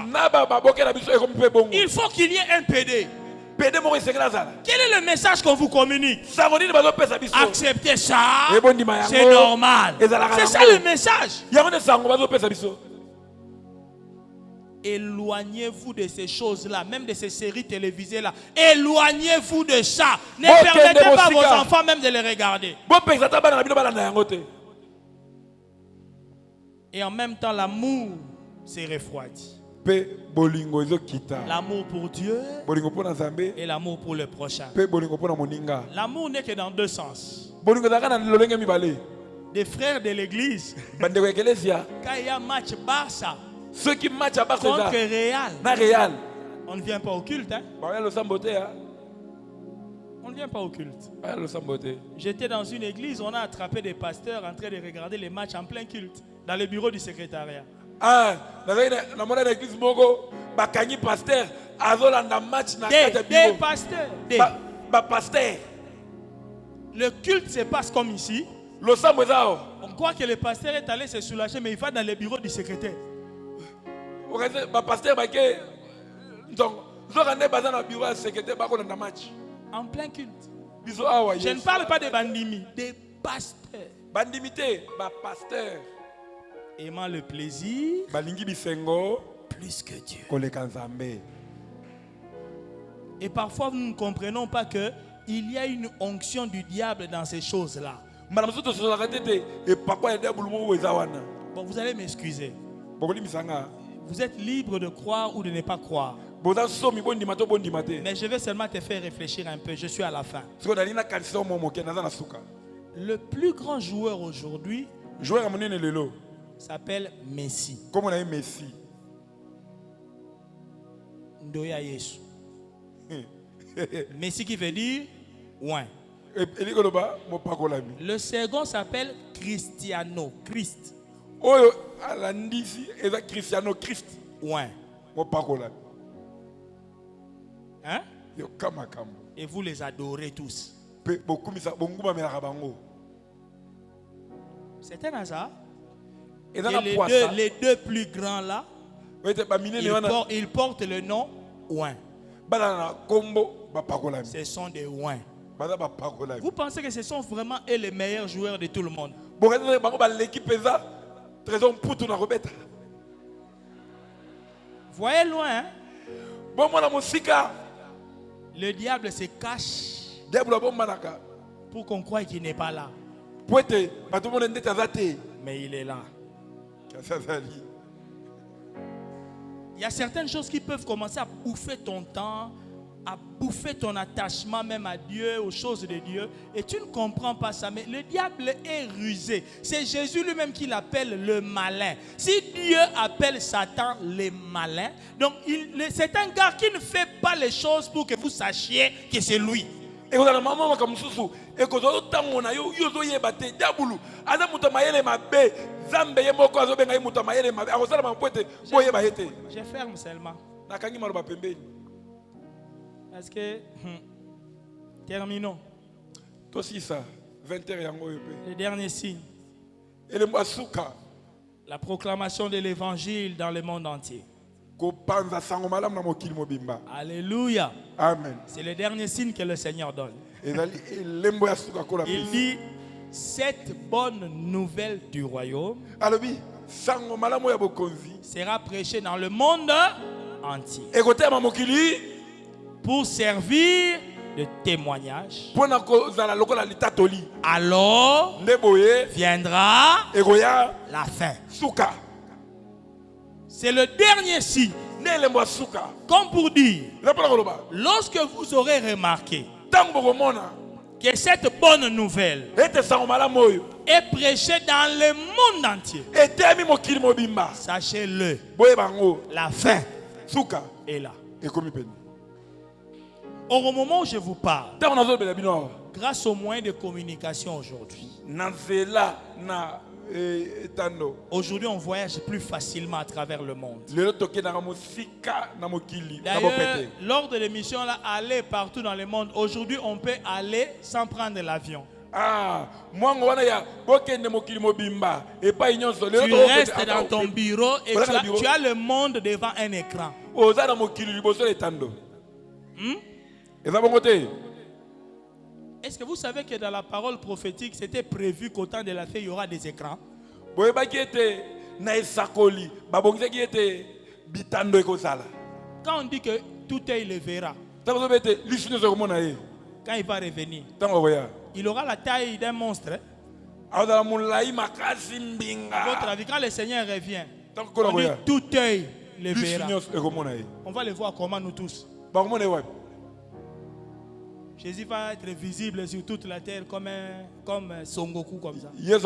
S2: Il faut qu'il y ait un PD. Quel est le message qu'on vous communique? Acceptez ça, c'est normal. C'est ça le message. Éloignez-vous de ces choses-là, même de ces séries télévisées-là. Éloignez-vous de ça. Ne permettez pas à vos enfants même de les regarder. Et en même temps, l'amour s'est refroidi. L'amour pour Dieu et l'amour pour le prochain. L'amour n'est que dans deux sens. Des frères de l'église, quand il y a match Barça contre Real, on ne vient pas au culte. Hein? On ne vient pas au culte. J'étais dans une église, on a attrapé des pasteurs en train de regarder les matchs en plein culte, dans le bureau du secrétariat. Des pasteurs. Le culte se passe comme ici. On croit que le pasteur est allé se soulager, mais il va dans le bureau du secrétaire. En plein culte. Je ne parle pas de bandimi, des pasteurs. Aimant le plaisir plus que Dieu. Et parfois nous ne comprenons pas que il y a une onction du diable dans ces choses-là. Bon, vous allez m'excuser. Vous êtes libre de croire ou de ne pas croire. Mais je vais seulement te faire réfléchir un peu. Je suis à la fin. Le plus grand joueur aujourd'hui s'appelle Messi.
S1: Comment on a Messi?
S2: Ndoya Yesu. Messi qui veut dire ouin. Le second s'appelle Cristiano. Christ.
S1: Cristiano Christ.
S2: Ouin. Hein? Et vous les adorez tous. C'est un hasard. Et les deux plus grands là, ils portent le nom ouin. Ce sont des ouins. Vous pensez que ce sont vraiment eux les meilleurs joueurs de tout le monde? Voyez loin, hein? Le diable se cache pour qu'on croie qu'il n'est pas là. Mais il est là. Il y a certaines choses qui peuvent commencer à bouffer ton temps, à bouffer ton attachement même à Dieu, aux choses de Dieu, et tu ne comprends pas ça. Mais le diable est rusé. C'est Jésus lui-même qui l'appelle le malin. Si Dieu appelle Satan le malin, donc c'est un gars qui ne fait pas les choses pour que vous sachiez que c'est lui. Et vous avez maman comme sousou et que vous temps na yo yo yebate diabulu ana mutamayele mabe zambe yemoko azobenga yemutamayele mabe akosala mampwete boyeba hete. Je ferme seulement. Nakangi maroba pembeni. Parce que terminons. Toi aussi ça 20h yango yope. Le dernier signe. Et le masuka. La proclamation de l'évangile dans le monde entier. Alléluia. Amen. C'est le dernier signe que le Seigneur donne. Il dit cette bonne nouvelle du royaume sera prêchée dans le monde entier pour servir de témoignage. Alors viendra la fin. C'est le dernier signe. Comme pour dire, lorsque vous aurez remarqué que cette bonne nouvelle est prêchée dans le monde entier, sachez-le, la fin est là. Au moment où je vous parle, grâce aux moyens de communication aujourd'hui, aujourd'hui, on voyage plus facilement à travers le monde. D'ailleurs, lors de l'émission là, aller partout dans le monde, aujourd'hui, on peut aller sans prendre l'avion. Tu restes dans ton bureau et tu as le monde devant un écran. Est-ce que vous savez que dans la parole prophétique, c'était prévu qu'au temps de la fin, il y aura des écrans? Quand on dit que tout œil le verra, quand il va revenir, il aura la taille d'un monstre. Votre avis, quand le Seigneur revient, on dit tout œil le verra. On va le voir comment nous tous. Jésus va être visible sur toute la terre comme Son Goku comme ça. Les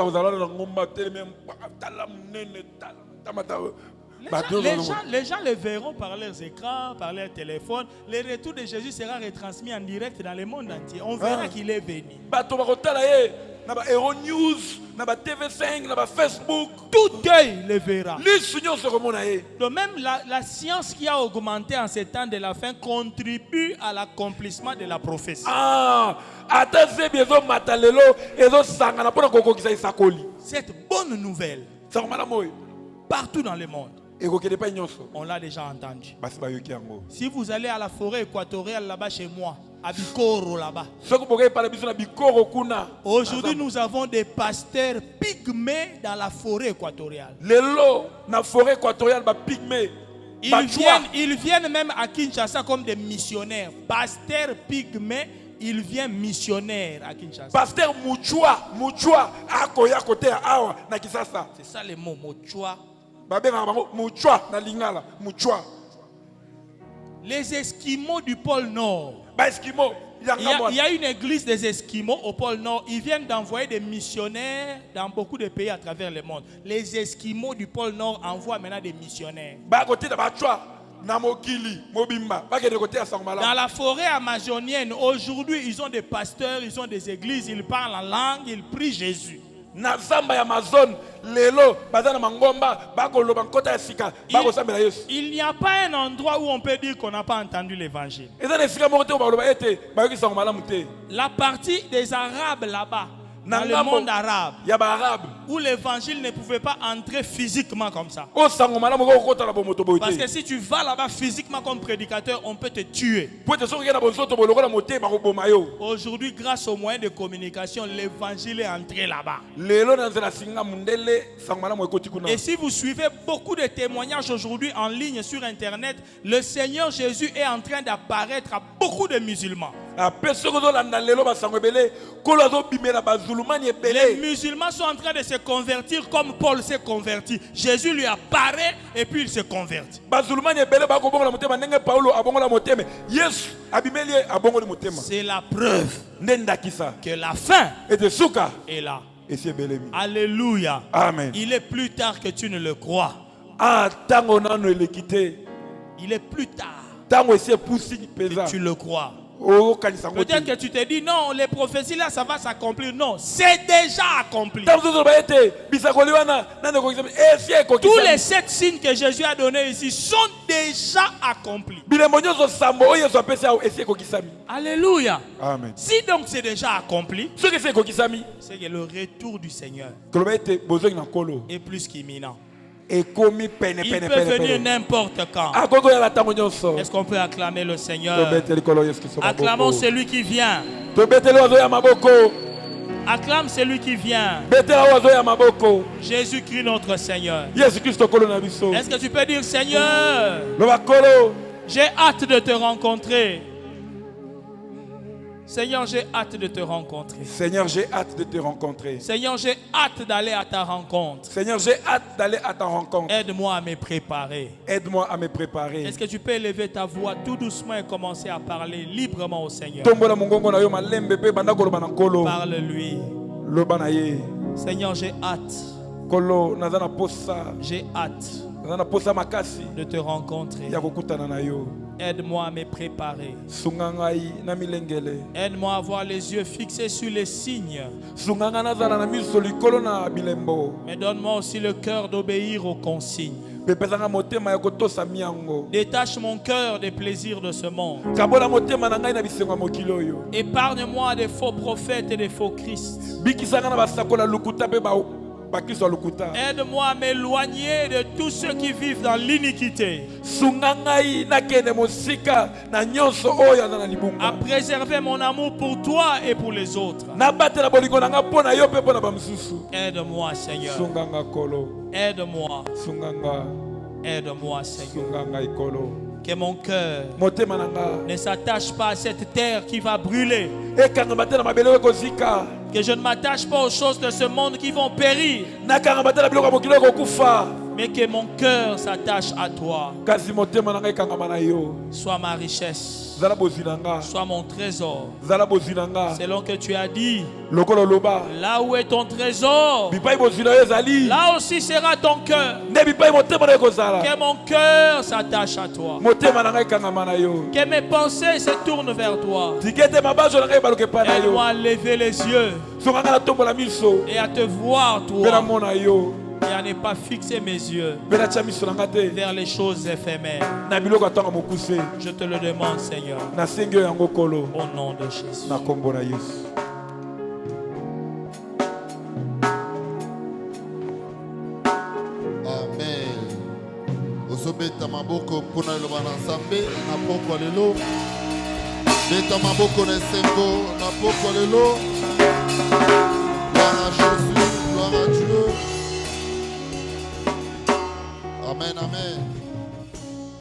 S2: gens le verront par leurs écrans, par leurs téléphones. Le retour de Jésus sera retransmis en direct dans le monde entier. On verra qu'il est venu. News, TV5, Facebook, tout œil le verra. Donc même la science qui a augmenté en ces temps de la fin contribue à l'accomplissement de la prophétie. Cette bonne nouvelle, partout dans le monde, on l'a déjà entendu. Si vous allez à la forêt équatoriale là-bas chez moi, à Bikoro là-bas, aujourd'hui nous avons des pasteurs pygmées dans la forêt équatoriale. Ils viennent même à Kinshasa comme des missionnaires. Pasteur Pygmée, il vient missionnaire à Kinshasa.
S1: Pasteur Muchwa, akoya côté awa na Kinshasa.
S2: C'est ça le mot, Muchwa.
S1: Muchwa na lingala, Muchwa.
S2: Les Esquimaux du pôle Nord.
S1: Esquimaux.
S2: Il y a une église des Esquimaux au pôle Nord. Ils viennent d'envoyer des missionnaires dans beaucoup de pays à travers le monde. Les Esquimaux du pôle Nord envoient maintenant des missionnaires. Dans la forêt amazonienne, aujourd'hui, ils ont des pasteurs, ils ont des églises, ils parlent en langue, ils prient Jésus. Il n'y a pas un endroit où on peut dire qu'on n'a pas entendu l'évangile. La partie des Arabes là-bas, dans le monde arabe, où l'évangile ne pouvait pas entrer physiquement comme ça. Parce que si tu vas là-bas physiquement comme prédicateur, on peut te tuer. Aujourd'hui, grâce aux moyens de communication, l'évangile est entré là-bas. Et si vous suivez beaucoup de témoignages aujourd'hui en ligne sur Internet, le Seigneur Jésus est en train d'apparaître à beaucoup de musulmans. Les musulmans sont en train de se convertir comme Paul s'est converti. Jésus lui apparaît et puis il se convertit. C'est la preuve que la fin est là. Alléluia.
S1: Amen.
S2: Il est plus tard que tu ne le crois. Il est plus tard que tu le crois. Peut-être que tu te dis non, les prophéties là ça va s'accomplir. Non, c'est déjà accompli. Tous les 7 signes que Jésus a donnés ici sont déjà accomplis. Alléluia.
S1: Amen.
S2: Si donc c'est déjà accompli, c'est que le retour du Seigneur est plus qu'imminent. Il peut venir n'importe quand. Est-ce qu'on peut acclamer le Seigneur? Acclamons celui qui vient. Acclame celui qui vient. Jésus-Christ notre Seigneur. Est-ce que tu peux dire Seigneur, j'ai hâte de te rencontrer. Seigneur, j'ai hâte de te rencontrer.
S1: Seigneur, j'ai hâte de te rencontrer.
S2: Seigneur, j'ai hâte d'aller à ta rencontre.
S1: Seigneur, j'ai hâte d'aller à ta rencontre.
S2: Aide-moi à me préparer.
S1: Aide-moi à me préparer.
S2: Est-ce que tu peux élever ta voix tout doucement et commencer à parler librement au Seigneur? Parle-lui. Seigneur, j'ai hâte. J'ai hâte de te rencontrer. Aide-moi à me préparer. Aide-moi à avoir les yeux fixés sur les signes. Mais donne-moi aussi le cœur d'obéir aux consignes. Détache mon cœur des plaisirs de ce monde. Épargne-moi des faux prophètes et des faux Christ. Aide-moi à m'éloigner de tous ceux qui vivent dans l'iniquité. À préserver mon amour pour toi et pour les autres. Aide-moi, Seigneur. Aide-moi. Aide-moi, Seigneur. Que mon cœur ne s'attache pas à cette terre qui va brûler. Que je ne m'attache pas aux choses de ce monde qui vont périr. Mais que mon cœur s'attache à toi. Sois ma richesse. Sois mon trésor. Selon que tu as dit, là où est ton trésor, là aussi sera ton cœur. Que mon cœur s'attache à toi. Que mes pensées se tournent vers toi. Aide-moi à lever les yeux et à te voir toi. Et à ne pas fixer mes yeux vers les choses éphémères. Je te le demande, Seigneur. Au nom de Jésus.
S3: Amen. Ozobeta maboko pona loba na Nzambe na poko lelo. Beta maboko na sengo na poko lelo. Gloire à Jésus, gloire à Dieu. Amen, amen.